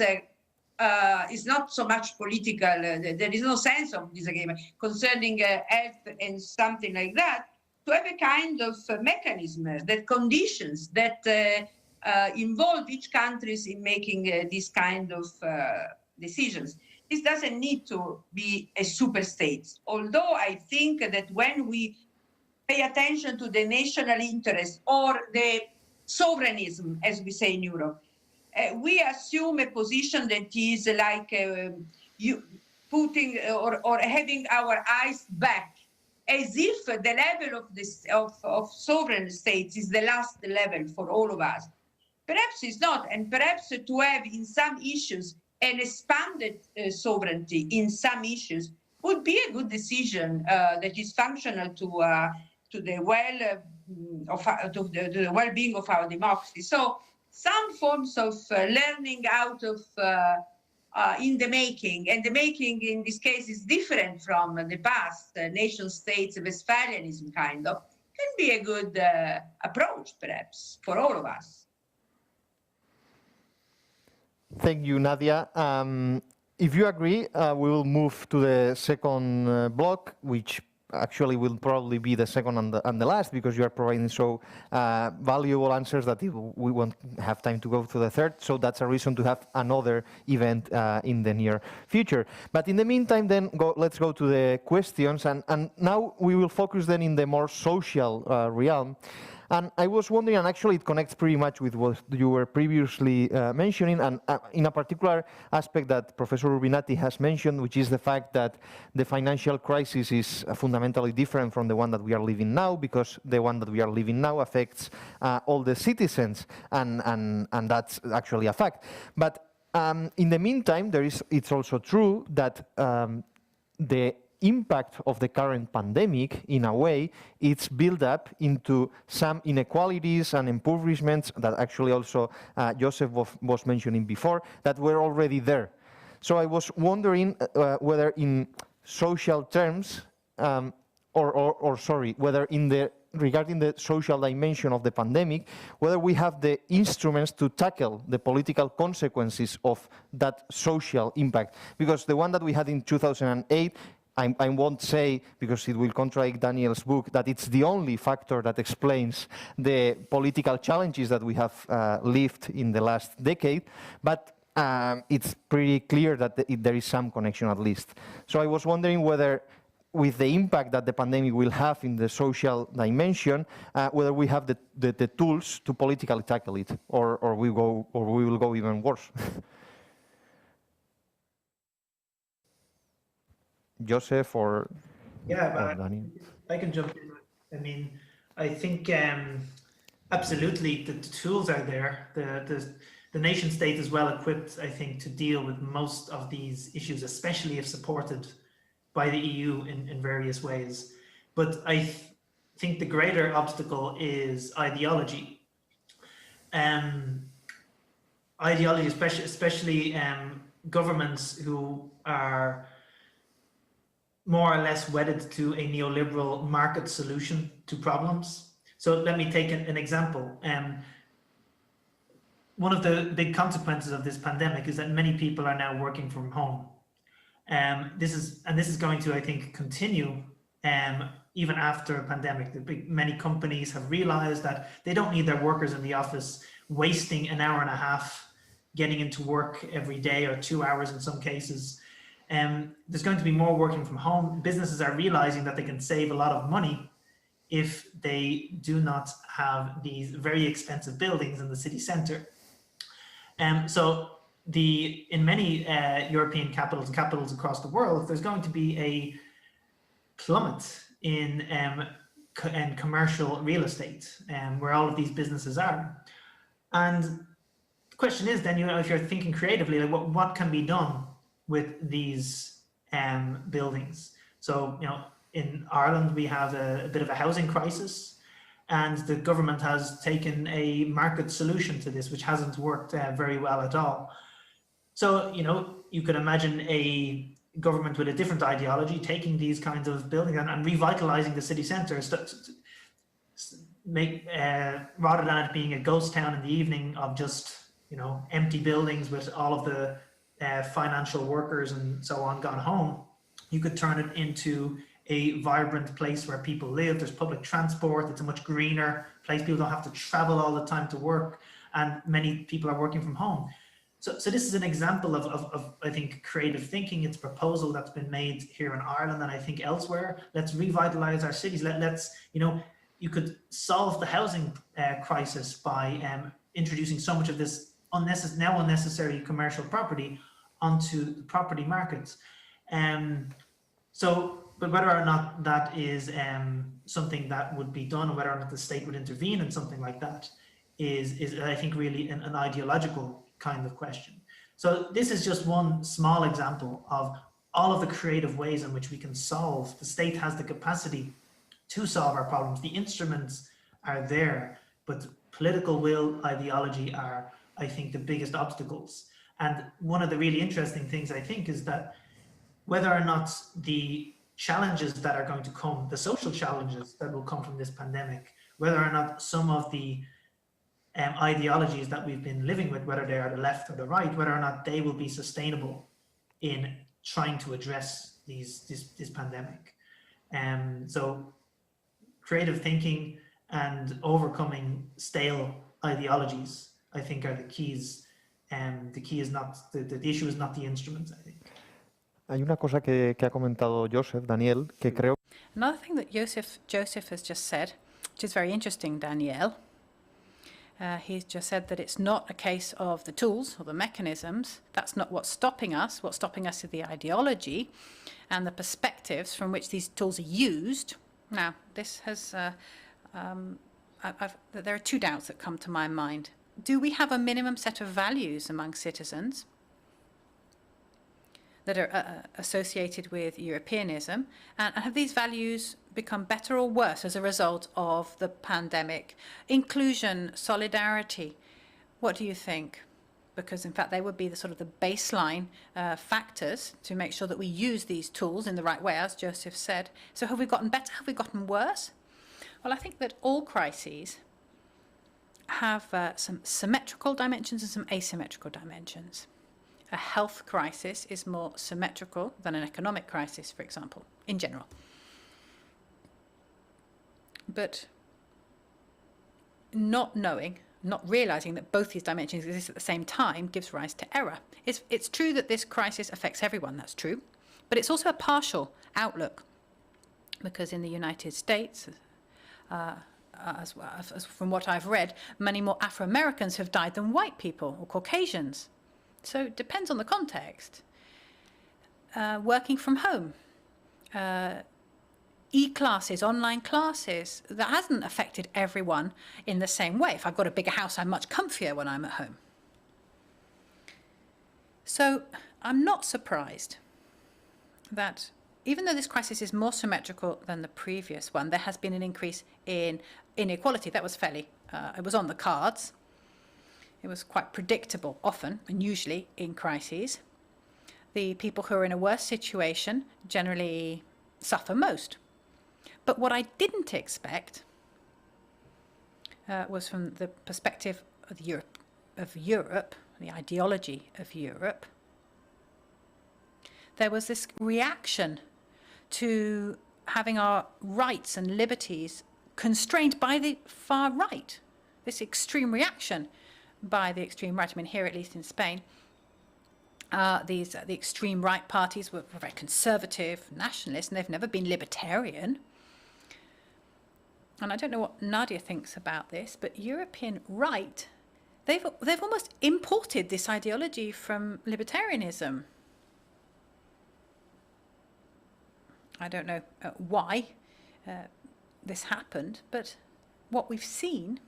is not so much political. There is no sense of disagreement concerning health and something like that. To have a kind of mechanism that conditions that involve each country in making these kind of decisions. This doesn't need to be a super state. Although I think that when we pay attention to the national interest or the sovereignism, as we say in Europe, we assume a position that is like you putting or having our eyes back, as if the level of sovereign states is the last level for all of us. Perhaps it's not, and perhaps to have in some issues an expanded sovereignty in some issues would be a good decision that is functional to the well-being of our democracy. So some forms of learning out of in the making, and the making in this case is different from the past, nation states, Westphalianism kind of, can be a good approach perhaps for all of us. Thank you, Nadia. If you agree, we will move to the second block, which actually will probably be the second and the last, because you are providing so valuable answers that we won't have time to go to the third. So that's a reason to have another event in the near future. But in the meantime, then let's go to the questions. And now we will focus then in the more social realm. And I was wondering, and actually it connects pretty much with what you were previously mentioning, and in a particular aspect that Professor Urbinati has mentioned, which is the fact that the financial crisis is fundamentally different from the one that we are living now, because the one that we are living now affects all the citizens, and that's actually a fact. But in the meantime, it's also true that the impact of the current pandemic, in a way, it's built up into some inequalities and impoverishments that actually also Joseph was mentioning before, that were already there. So I was wondering whether in social terms, whether regarding the social dimension of the pandemic, whether we have the instruments to tackle the political consequences of that social impact. Because the one that we had in 2008, I won't say, because it will contradict Daniel's book, that it's the only factor that explains the political challenges that we have lived in the last decade, but it's pretty clear that there is some connection at least. So I was wondering whether with the impact that the pandemic will have in the social dimension, whether we have the tools to politically tackle it, or we will go even worse. Joseph or Daniel? I can jump in. I mean, I think absolutely the tools are there. The nation state is well equipped, I think, to deal with most of these issues, especially if supported by the EU in various ways. But I think the greater obstacle is ideology. Ideology, especially governments who are more or less wedded to a neoliberal market solution to problems. So let me take an example. One of the big consequences of this pandemic is that many people are now working from home. This is going to, I think, continue even after a pandemic. Many companies have realized that they don't need their workers in the office wasting an hour and a half getting into work every day, or 2 hours in some cases. There's going to be more working from home. Businesses are realizing that they can save a lot of money if they do not have these very expensive buildings in the city center. So in many European capitals across the world, there's going to be a plummet in commercial real estate, where all of these businesses are. And the question is then, if you're thinking creatively, like what can be done with these buildings? So, in Ireland, we have a bit of a housing crisis, and the government has taken a market solution to this, which hasn't worked very well at all. So, you could imagine a government with a different ideology taking these kinds of buildings and revitalizing the city centre, rather than it being a ghost town in the evening of just, empty buildings with all of the financial workers and so on gone home. You could turn it into a vibrant place where people live. There's public transport. It's a much greener place. People don't have to travel all the time to work, and many people are working from home. So this is an example of I think, creative thinking. It's a proposal that's been made here in Ireland and I think elsewhere. Let's revitalize our cities. Let's, you could solve the housing crisis by introducing so much of this now unnecessary commercial property onto the property markets. But whether or not that is something that would be done, or whether or not the state would intervene in something like that, is I think really an ideological kind of question. So this is just one small example of all of the creative ways in which we can solve. The state has the capacity to solve our problems. The instruments are there, but political will, ideology are, I think, the biggest obstacles. And one of the really interesting things, I think, is that whether or not the challenges that are going to come, the social challenges that will come from this pandemic, whether or not some of the ideologies that we've been living with, whether they are the left or the right, whether or not they will be sustainable in trying to address this pandemic. So creative thinking and overcoming stale ideologies, I think, are the keys. The key is not, the issue is not the instruments, I think. Hay una cosa que ha comentado Joseph, Daniel, que creo. Another thing that Joseph has just said, which is very interesting, Daniel. He's just said that it's not a case of the tools or the mechanisms. That's not what's stopping us. What's stopping us is the ideology and the perspectives from which these tools are used. Now, this has, there are two doubts that come to my mind. Do we have a minimum set of values among citizens that are associated with Europeanism? And have these values become better or worse as a result of the pandemic? Inclusion, solidarity, what do you think? Because in fact, they would be the sort of the baseline factors to make sure that we use these tools in the right way, as Joseph said. So have we gotten better? Have we gotten worse? Well, I think that all crises have some symmetrical dimensions and some asymmetrical dimensions. A health crisis is more symmetrical than an economic crisis, for example, in general. But not realizing that both these dimensions exist at the same time gives rise to error. It's true that this crisis affects everyone, that's true, but it's also a partial outlook. because in the United States, as from what I've read, many more Afro-Americans have died than white people or Caucasians. So it depends on the context. Working from home, e-classes, online classes, that hasn't affected everyone in the same way. If I've got a bigger house, I'm much comfier when I'm at home. So I'm not surprised that even though this crisis is more symmetrical than the previous one, there has been an increase in inequality. That was it was on the cards. It was quite predictable often and usually in crises. The people who are in a worse situation generally suffer most. But what I didn't expect was from the perspective of Europe, the ideology of Europe, there was this reaction to having our rights and liberties constrained by the far right, this extreme reaction by the extreme right. I mean, here, at least in Spain, the extreme right parties were very conservative, nationalist, and they've never been libertarian. And I don't know what Nadia thinks about this, but European right, they've almost imported this ideology from libertarianism. I don't know why this happened, but what we've seen,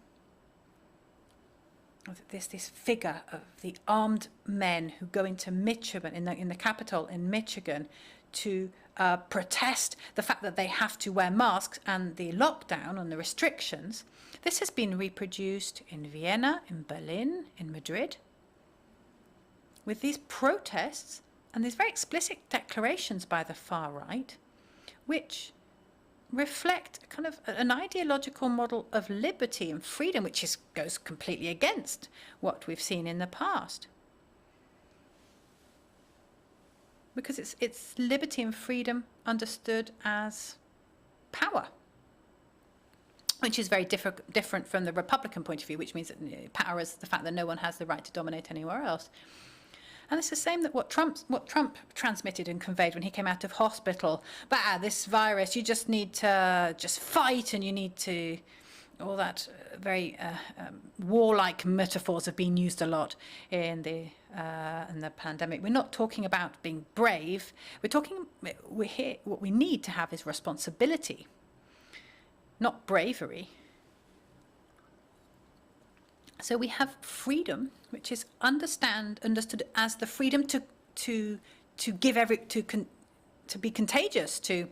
this figure of the armed men who go into Michigan, in the capital in Michigan, to protest the fact that they have to wear masks and the lockdown and the restrictions. This has been reproduced in Vienna, in Berlin, in Madrid, with these protests and these very explicit declarations by the far right, which reflect kind of an ideological model of liberty and freedom, which goes completely against what we've seen in the past. Because it's liberty and freedom understood as power, which is very different from the Republican point of view, which means that power is the fact that no one has the right to dominate anywhere else. And it's the same that what Trump transmitted and conveyed when he came out of hospital. But this virus, you just need to just fight, and you need to, all that very warlike metaphors have been used a lot in the pandemic. We're not talking about being brave. We're here. What we need to have is responsibility, not bravery. So we have freedom, which is understood as the freedom to be contagious, to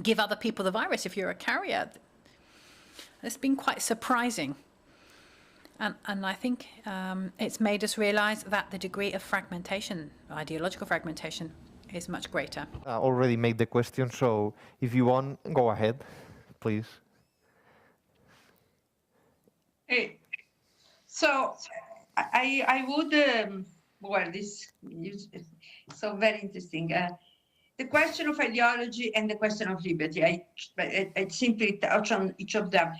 give other people the virus if you're a carrier. It's been quite surprising, and I think it's made us realise that the degree of fragmentation, ideological fragmentation, is much greater. Already made the question, so if you want, go ahead, please. Hey. So I would, well, this is so very interesting. The question of ideology and the question of liberty, I simply touch on each of them.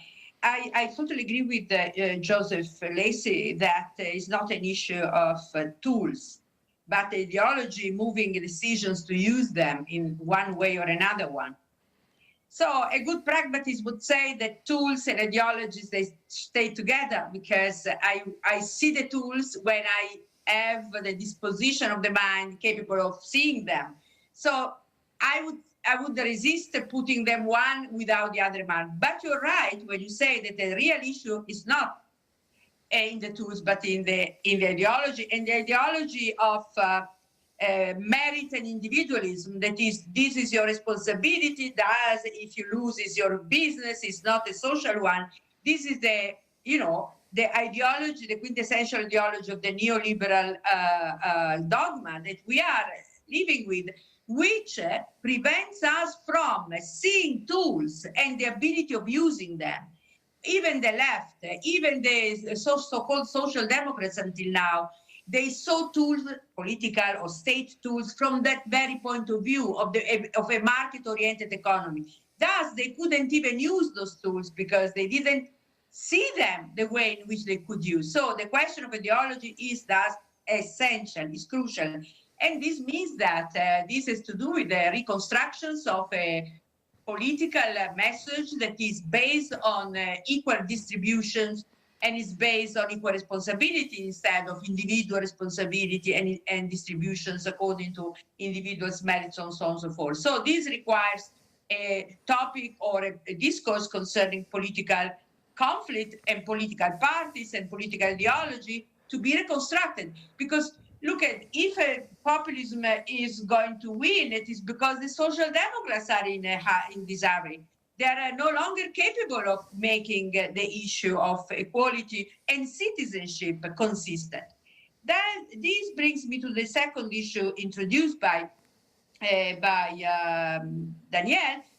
I totally agree with Joseph Lacey that it's not an issue of tools, but ideology moving decisions to use them in one way or another one. So a good pragmatist would say that tools and ideologies, they stay together, because I see the tools when I have the disposition of the mind capable of seeing them. So I would resist putting them one without the other one. But you're right when you say that the real issue is not in the tools, but in the ideology, and the ideology of merit and individualism. That is, this is your responsibility. Thus, if you lose, is your business. It's not a social one. This is the ideology, the quintessential ideology of the neoliberal dogma that we are living with, which prevents us from seeing tools and the ability of using them. Even the left, even the so-called social democrats until now, they saw tools, political or state tools, from that very point of view of a market-oriented economy. Thus, they couldn't even use those tools because they didn't see them the way in which they could use. So the question of ideology is thus essential, is crucial. And this means that this has to do with the reconstructions of a political message that is based on equal distributions and is based on equal responsibility instead of individual responsibility and distributions according to individuals' merits and so on and so forth. So this requires a topic or a discourse concerning political conflict and political parties and political ideology to be reconstructed. Because look at, if populism is going to win, it is because the social democrats are in disarray. They are no longer capable of making the issue of equality and citizenship consistent. This brings me to the second issue introduced by Danielle,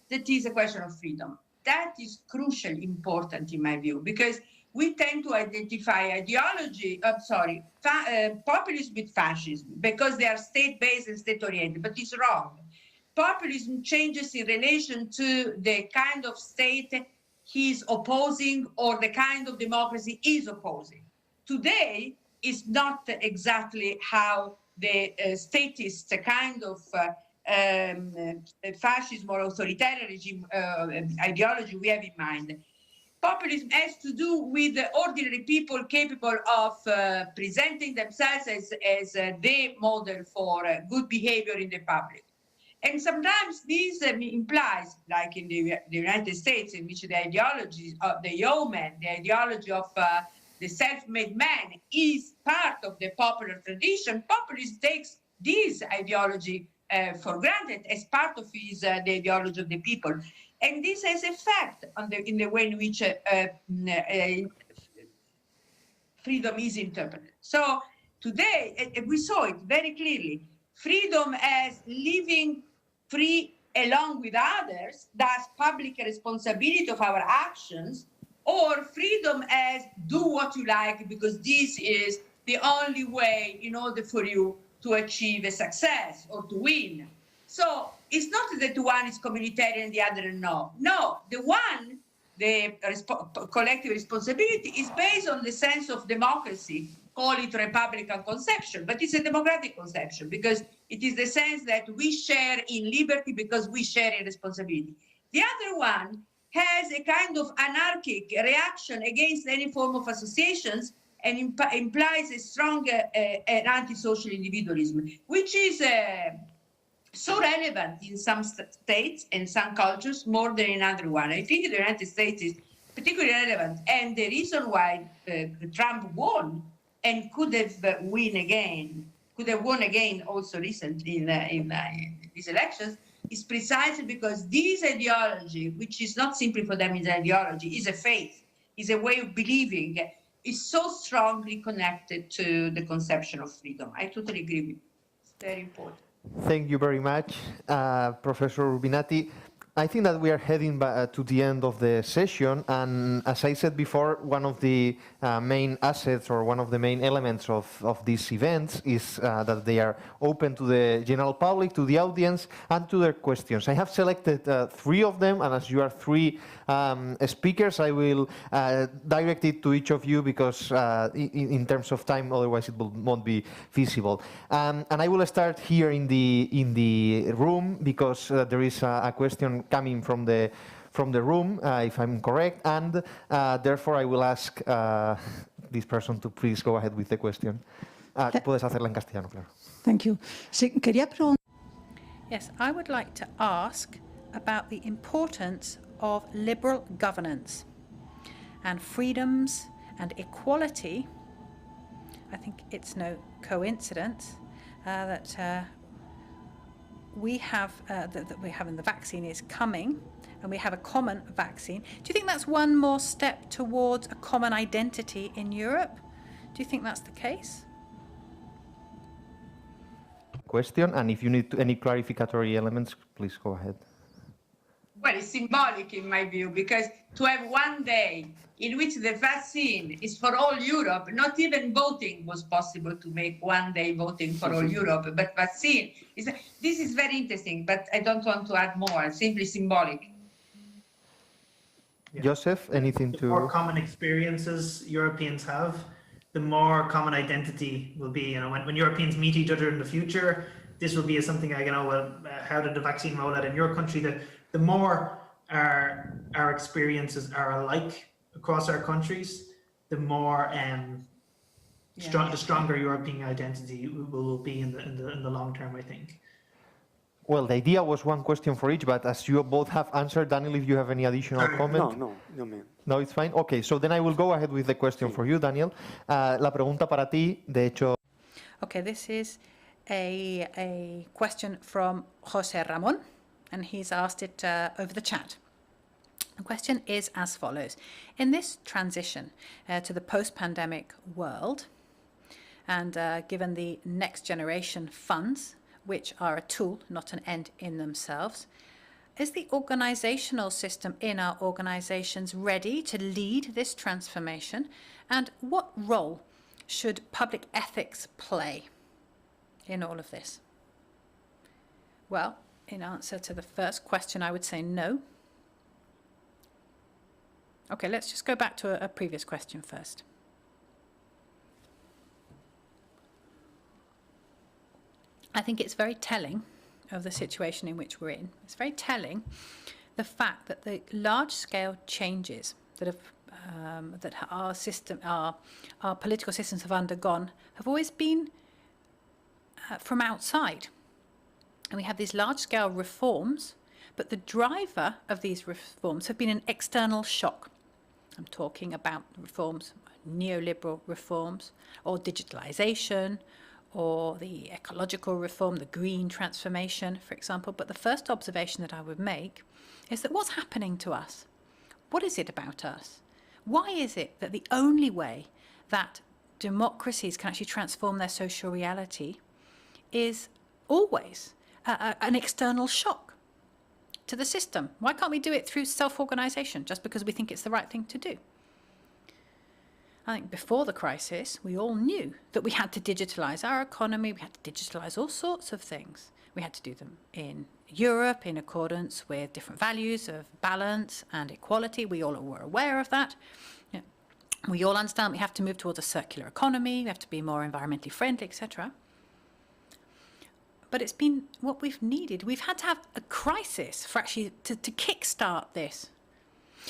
that is a question of freedom. That is crucially important in my view, because we tend to identify populism with fascism because they are state-based and state-oriented, but it's wrong. Populism changes in relation to the kind of state he's opposing or the kind of democracy is opposing. Today is not exactly how the statist kind of fascism or authoritarian regime ideology we have in mind. Populism has to do with ordinary people capable of presenting themselves as the model for good behavior in the public. And sometimes this implies, like in the United States, in which the ideology of the yeoman, the ideology of the self-made man is part of the popular tradition. Populism takes this ideology for granted as part of the ideology of the people. And this has effect on in the way in which freedom is interpreted. So today, we saw it very clearly. Freedom as living free along with others, thus public responsibility of our actions, or freedom as do what you like because this is the only way in order for you to achieve a success or to win. So it's not that one is communitarian and the other no. No, the one, the collective responsibility is based on the sense of democracy, call it Republican conception, but it's a democratic conception because it is the sense that we share in liberty because we share in responsibility. The other one has a kind of anarchic reaction against any form of associations and implies a strong anti-social individualism, which is so relevant in some states and some cultures more than in other one. I think the United States is particularly relevant, and the reason why Trump won and could have won again also recently in these elections is precisely because this ideology, which is not simply for them is ideology, is a faith, is a way of believing, is so strongly connected to the conception of freedom. I totally agree with you. It's very important. Thank you very much, Professor Urbinati. I think that we are heading to the end of the session, and as I said before, one of the main assets or one of the main elements of these events is that they are open to the general public, to the audience, and to their questions. I have selected 3 of them, and as you are 3 speakers, I will direct it to each of you because in terms of time, otherwise it won't be feasible. And I will start here in the room because there is a question coming from the room, if I'm correct, and therefore I will ask this person to please go ahead with the question. Puedes hacerla en castellano, claro. Thank you. Sí, quería preguntar. Yes, I would like to ask about the importance of liberal governance and freedoms and equality. I think it's no coincidence that we have in the vaccine is coming, and we have a common vaccine. Do you think that's one more step towards a common identity in Europe? Do you think that's the case? Question, and if you need any clarificatory elements, please go ahead. Well, it's symbolic in my view, because to have one day in which the vaccine is for all Europe, not even voting was possible to make one day voting for all Europe, but vaccine, this is very interesting, but I don't want to add more, simply symbolic. Yeah. Joseph, anything The to... more common experiences Europeans have, the more common identity will be. You know, when Europeans meet each other in the future, this will be something I know. Well, how did the vaccine roll out in your country? The more our experiences are alike across our countries, the more the stronger European identity will be in the long term, I think. Well, the idea was one question for each, but as you both have answered, Daniel, if you have any additional comment. No, man. No, it's fine. Okay, so then I will go ahead with the question for you, Daniel. La pregunta para ti, de hecho. Okay, this is a question from Jose Ramon, and he's asked it over the chat. The question is as follows. In this transition to the post-pandemic world, and given the next generation funds, which are a tool, not an end in themselves, is the organizational system in our organizations ready to lead this transformation? And what role should public ethics play in all of this? Well, in answer to the first question, I would say no. Okay, let's just go back to a previous question first. I think it's very telling of the situation in which we're in. It's very telling the fact that the large-scale changes that have that our political systems have undergone have always been from outside, and we have these large-scale reforms. But the driver of these reforms have been an external shock. I'm talking about reforms, neoliberal reforms, or digitalization, or the ecological reform, the green transformation, for example. But the first observation that I would make is that what's happening to us? What is it about us? Why is it that the only way that democracies can actually transform their social reality is always an external shock to the system? Why can't we do it through self-organization just because we think it's the right thing to do? I think before the crisis, we all knew that we had to digitalize our economy, we had to digitalize all sorts of things. We had to do them in Europe in accordance with different values of balance and equality. We all were aware of that. You know, we all understand we have to move towards a circular economy, we have to be more environmentally friendly, etc. But it's been what we've needed. We've had to have a crisis for actually to kickstart this.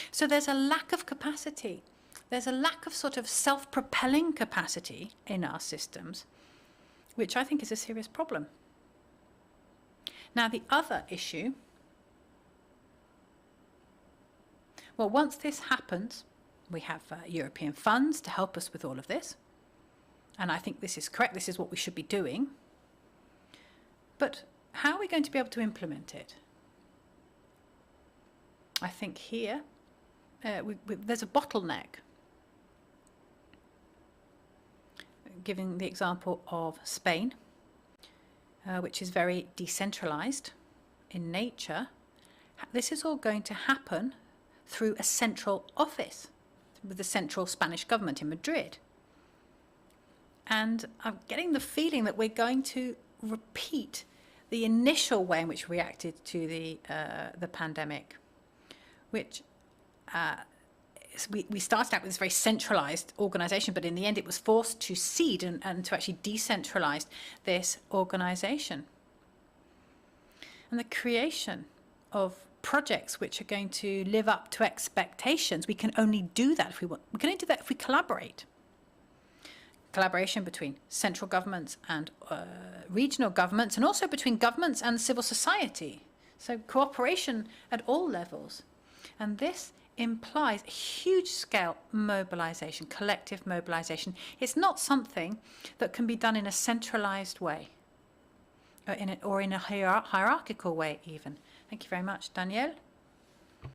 So there's a lack of capacity. There's a lack of sort of self-propelling capacity in our systems, which I think is a serious problem. Now, the other issue, well, once this happens, we have European funds to help us with all of this. And I think this is correct. This is what we should be doing. But how are we going to be able to implement it? I think here there's a bottleneck. Giving the example of Spain, which is very decentralized in nature, this is all going to happen through a central office with the central Spanish government in Madrid. And I'm getting the feeling that we're going to repeat the initial way in which we reacted to the pandemic, which we started out with this very centralized organization, but in the end it was forced to seed and to actually decentralize this organization. And the creation of projects which are going to live up to expectations, we can only do that if we want. We can only do that if we collaborate. Collaboration between central governments and regional governments, and also between governments and civil society. So cooperation at all levels. And this implies huge-scale mobilization, collective mobilization. It's not something that can be done in a centralized way, or in a hierarchical way even. Thank you very much. Daniel?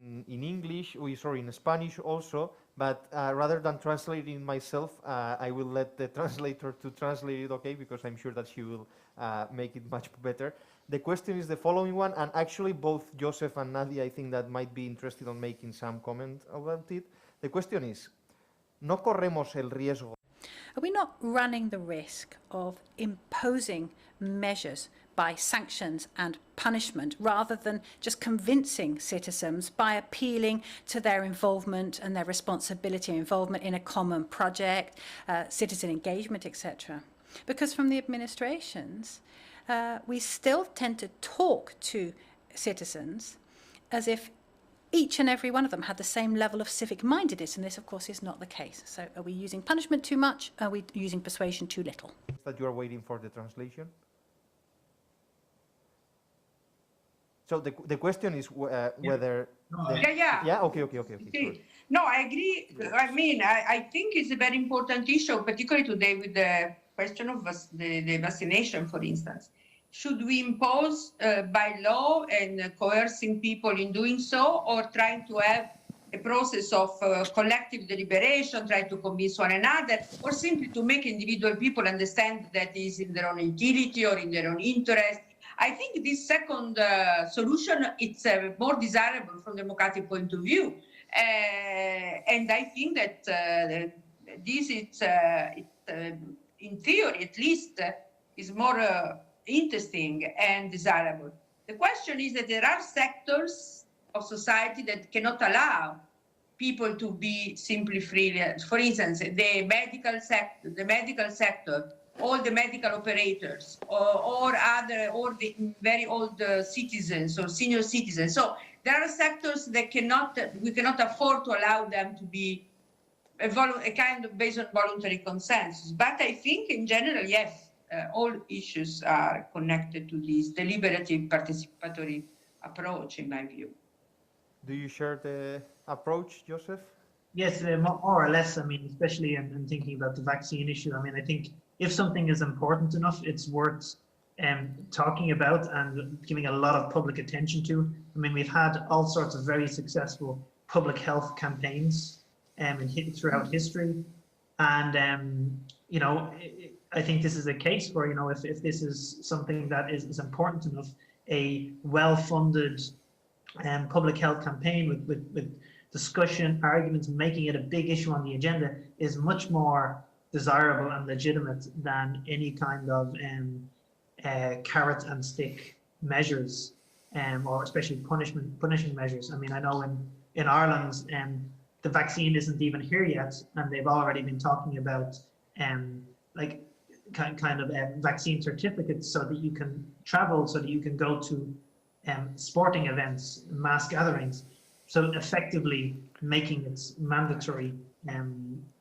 In English, in Spanish also, but rather than translating myself, I will let the translator to translate it, okay, because I'm sure that she will make it much better. The question is the following one, and actually both Joseph and Nadia, I think that might be interested on making some comment about it. The question is, ¿no corremos el riesgo? Are we not running the risk of imposing measures by sanctions and punishment rather than just convincing citizens by appealing to their involvement and their responsibility and involvement in a common project, citizen engagement, etc.? Because from the administrations, we still tend to talk to citizens as if each and every one of them had the same level of civic mindedness, and this, of course, is not the case. So are we using punishment too much? Are we using persuasion too little? That you are waiting for the translation? So the question is whether... Yeah. Okay. See, no, I agree. I mean, I think it's a very important issue, particularly today with the question of the vaccination, for instance. Should we impose by law and coercing people in doing so, or trying to have a process of collective deliberation, try to convince one another, or simply to make individual people understand that it is in their own utility or in their own interest? I think this second solution, it's more desirable from a democratic point of view. And I think that this is, in theory at least, is more interesting and desirable. The question is that there are sectors of society that cannot allow people to be simply free. For instance, the medical sector, all the medical operators, or the very old citizens or senior citizens. So there are sectors that we cannot afford to allow them to be a kind of based on voluntary consensus. But I think in general, yes, all issues are connected to this deliberative participatory approach, in my view. Do you share the approach, Joseph? Yes, more or less. I mean, especially in thinking about the vaccine issue. I mean, I think if something is important enough, it's worth talking about and giving a lot of public attention to. I mean, we've had all sorts of very successful public health campaigns throughout history. And, you know, I think this is a case where, you know, if this is something that is important enough, a well-funded public health campaign with discussion, arguments, making it a big issue on the agenda is much more desirable and legitimate than any kind of carrot and stick measures, or especially punishing measures. I mean, I know in Ireland, the vaccine isn't even here yet, and they've already been talking about like kind of vaccine certificates so that you can travel, so that you can go to sporting events, mass gatherings. So effectively making it mandatory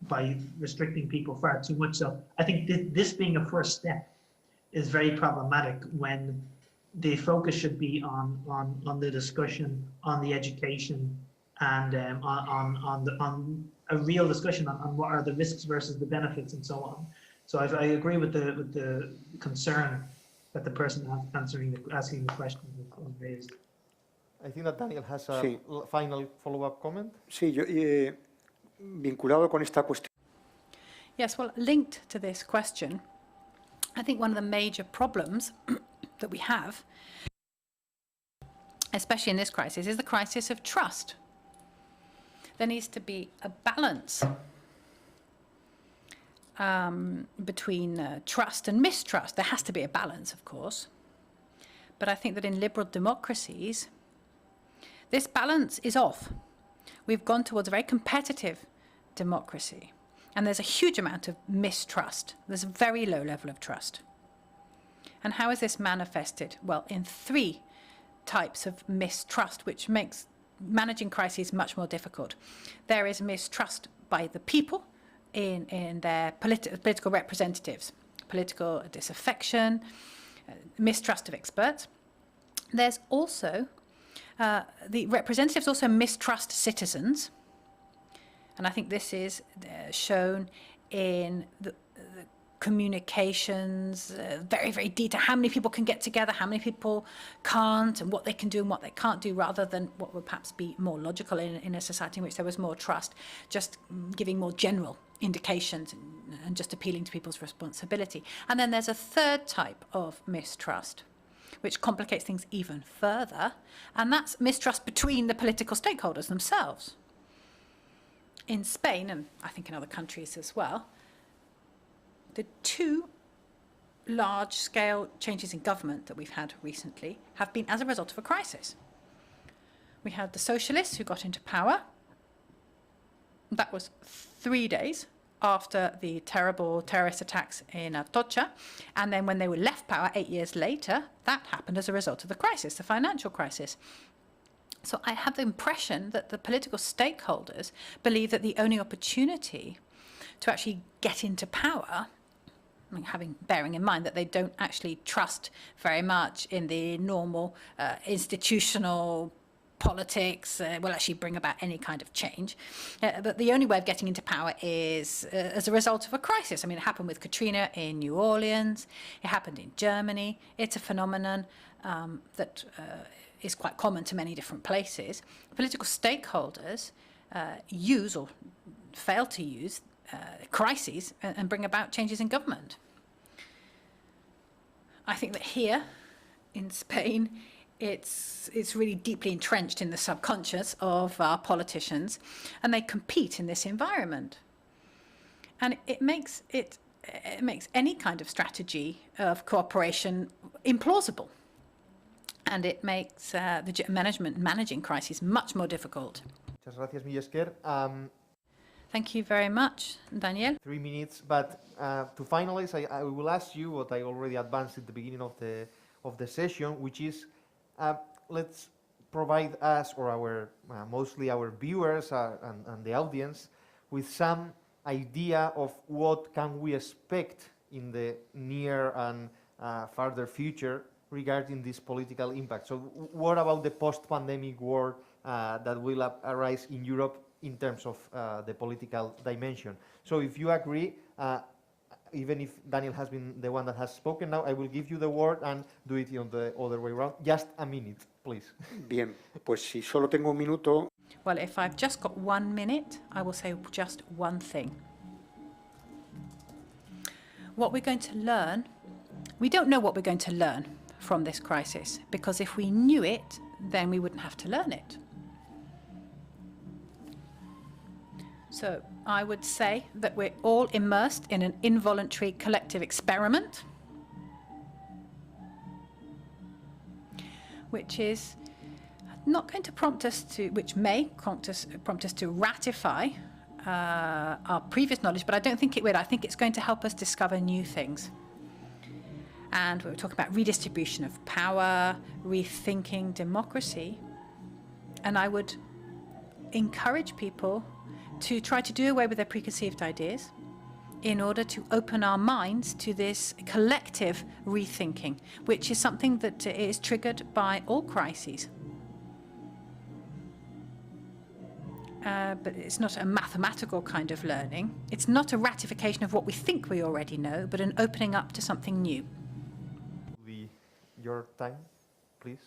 by restricting people far too much. So I think this being a first step is very problematic when the focus should be on the discussion, on the education, and on a real discussion on what are the risks versus the benefits and so on. So I agree with the concern that the person asking the question has raised. I think that Daniel has a final follow-up comment. Sí, yo, vinculado con esta cuestión. Yes, well, linked to this question, I think one of the major problems that we have, especially in this crisis, is the crisis of trust. There needs to be a balance between trust and mistrust. There has to be a balance, of course. But I think that in liberal democracies, this balance is off. We've gone towards a very competitive democracy, and there's a huge amount of mistrust. There's a very low level of trust. And how is this manifested? Well, in three types of mistrust, which makes managing crises much more difficult. There is mistrust by the people in their political representatives, political disaffection, mistrust of experts. There's also the representatives also mistrust citizens, and I think this is shown in the communications, very, very detailed, how many people can get together, how many people can't, and what they can do and what they can't do, rather than what would perhaps be more logical in a society in which there was more trust, just giving more general indications and just appealing to people's responsibility. And then there's a third type of mistrust, which complicates things even further, and that's mistrust between the political stakeholders themselves. In Spain, and I think in other countries as well, the two large-scale changes in government that we've had recently have been as a result of a crisis. We had the socialists who got into power. That was 3 days after the terrible terrorist attacks in Atocha. And then when they were left power 8 years later, that happened as a result of the crisis, the financial crisis. So I have the impression that the political stakeholders believe that the only opportunity to actually get into power, bearing in mind that they don't actually trust very much in the normal institutional politics will actually bring about any kind of change. But the only way of getting into power is as a result of a crisis. I mean, it happened with Katrina in New Orleans. It happened in Germany. It's a phenomenon that is quite common to many different places. Political stakeholders use or fail to use crises and bring about changes in government. I think that here in Spain, it's really deeply entrenched in the subconscious of our politicians, and they compete in this environment. And it makes any kind of strategy of cooperation implausible. And it makes the managing crises much more difficult. Muchas gracias, mila esker. Thank you very much, Daniel. 3 minutes, but to finalize, I will ask you what I already advanced at the beginning of the session, which is let's provide us or our mostly our viewers and the audience with some idea of what can we expect in the near and further future regarding this political impact. So what about the post-pandemic world that will arise in Europe in terms of the political dimension? So if you agree, even if Daniel has been the one that has spoken now, I will give you the word and do it on the other way around. Just a minute, please. Bien, pues si solo tengo un minuto. Well, if I've just got 1 minute, I will say just one thing. What we're going to learn, we don't know what we're going to learn from this crisis, because if we knew it, then we wouldn't have to learn it. So I would say that we're all immersed in an involuntary collective experiment, which is not going to prompt us to, which may prompt us to ratify our previous knowledge, but I don't think it will. I think it's going to help us discover new things. And we were talking about redistribution of power, rethinking democracy, and I would encourage people to try to do away with their preconceived ideas in order to open our minds to this collective rethinking, which is something that is triggered by all crises. But it's not a mathematical kind of learning. It's not a ratification of what we think we already know, but an opening up to something new. Your time, please.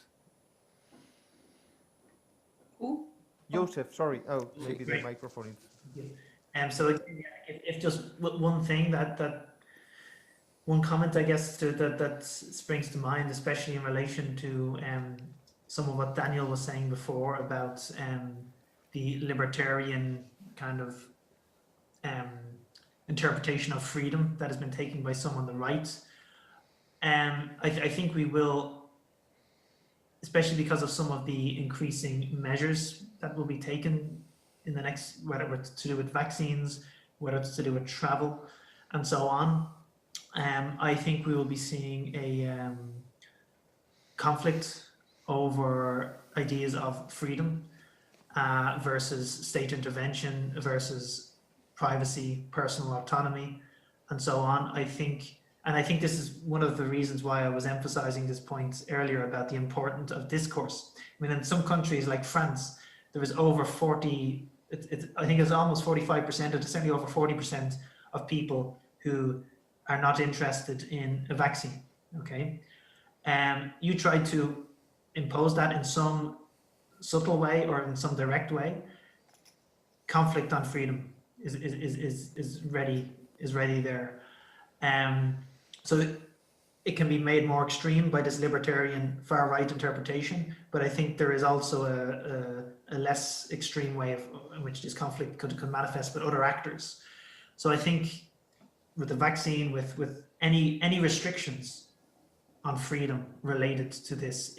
Who? Joseph, sorry. Oh, maybe the microphone is... So if just one thing one comment, I guess, that springs to mind, especially in relation to some of what Daniel was saying before about the libertarian kind of interpretation of freedom that has been taken by some on the right. I think we will, especially because of some of the increasing measures that will be taken in the next, whether it's to do with vaccines, whether it's to do with travel, and so on. I think we will be seeing a conflict over ideas of freedom versus state intervention versus privacy, personal autonomy, and so on. I think this is one of the reasons why I was emphasizing this point earlier about the importance of discourse. I mean, in some countries like France, there is over 40, I think it's almost 45%, or certainly over 40% of people who are not interested in a vaccine, okay? You try to impose that in some subtle way or in some direct way, conflict on freedom is ready there. So it can be made more extreme by this libertarian far right interpretation, but I think there is also a less extreme way in which this conflict could manifest with other actors. So I think with the vaccine, with any restrictions on freedom related to this,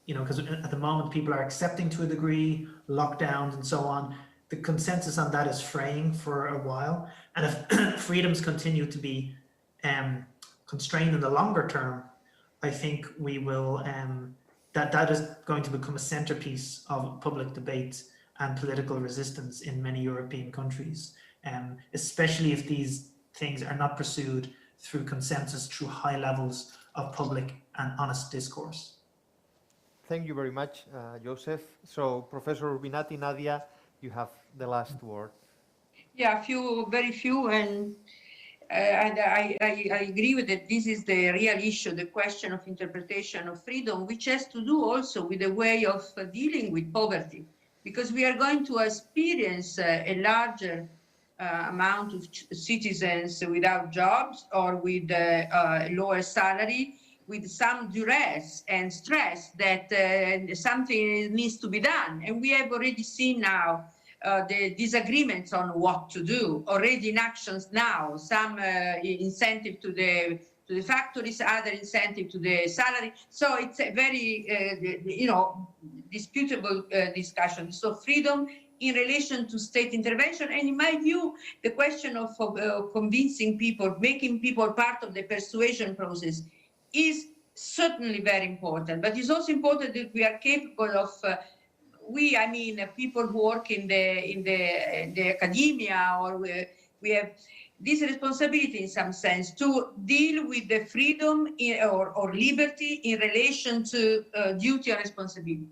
because at the moment people are accepting to a degree lockdowns and so on. the consensus on that is fraying for a while. And if freedoms continue to be constrained in the longer term, I think we will, that is going to become a centerpiece of public debate and political resistance in many European countries, especially if these things are not pursued through consensus, through high levels of public and honest discourse. Thank you very much, Joseph. So, Professor Urbinati, Nadia, you have the last word. Yeah, very few, and I agree with it. This is the real issue, the question of interpretation of freedom, which has to do also with the way of dealing with poverty, because we are going to experience a larger amount of citizens without jobs or with lower salary, with some duress and stress that something needs to be done. And we have already seen now the disagreements on what to do, already in actions now, some incentive to the factories, other incentive to the salary. So it's a very, disputable discussion. So freedom in relation to state intervention, and in my view, the question of convincing people, making people part of the persuasion process is certainly very important, but it's also important that we are capable of, people who work in the academia, or we have this responsibility in some sense to deal with the freedom or liberty in relation to duty and responsibility.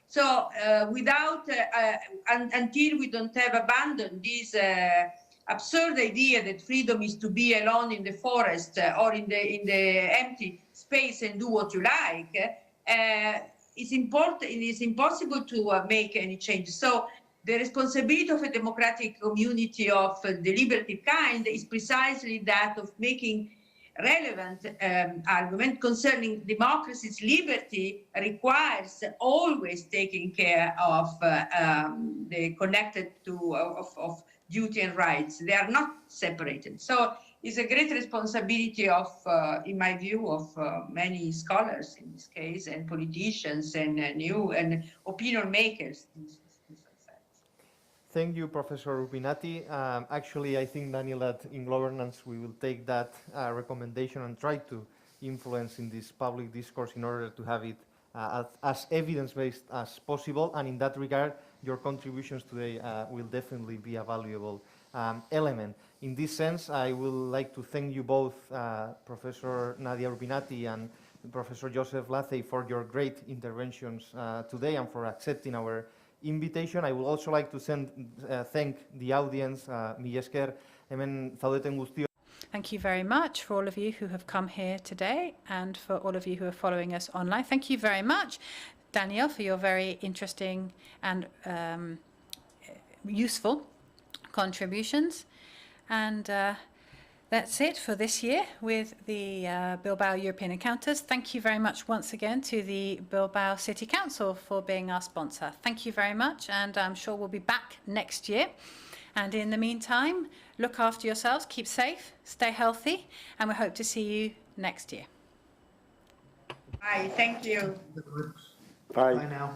So until we don't have abandoned this absurd idea that freedom is to be alone in the forest or in the empty space and do what you like, it's important. It is impossible to make any change. So the responsibility of a democratic community of the deliberative kind is precisely that of making relevant argument concerning democracy's liberty requires always taking care of the connected to of duty and rights. They are not separated. So it's a great responsibility of, in my view, of many scholars in this case, and politicians and opinion makers. Thank you, Professor Urbinati. Actually, I think, Daniel, that in governance we will take that recommendation and try to influence in this public discourse in order to have it as evidence-based as possible. And in that regard, your contributions today will definitely be a valuable element. In this sense, I would like to thank you both, Professor Nadia Urbinati and Professor Joseph Lathey, for your great interventions today and for accepting our invitation. I would also like to thank the audience. Thank you very much for all of you who have come here today, and for all of you who are following us online. Thank you very much, Daniel, for your very interesting and useful contributions. And that's it for this year with the Bilbao European Encounters. Thank you very much once again to the Bilbao City Council for being our sponsor. Thank you very much, and I'm sure we'll be back next year. And in the meantime, look after yourselves, keep safe, stay healthy, and we hope to see you next year. Bye, thank you. Bye now.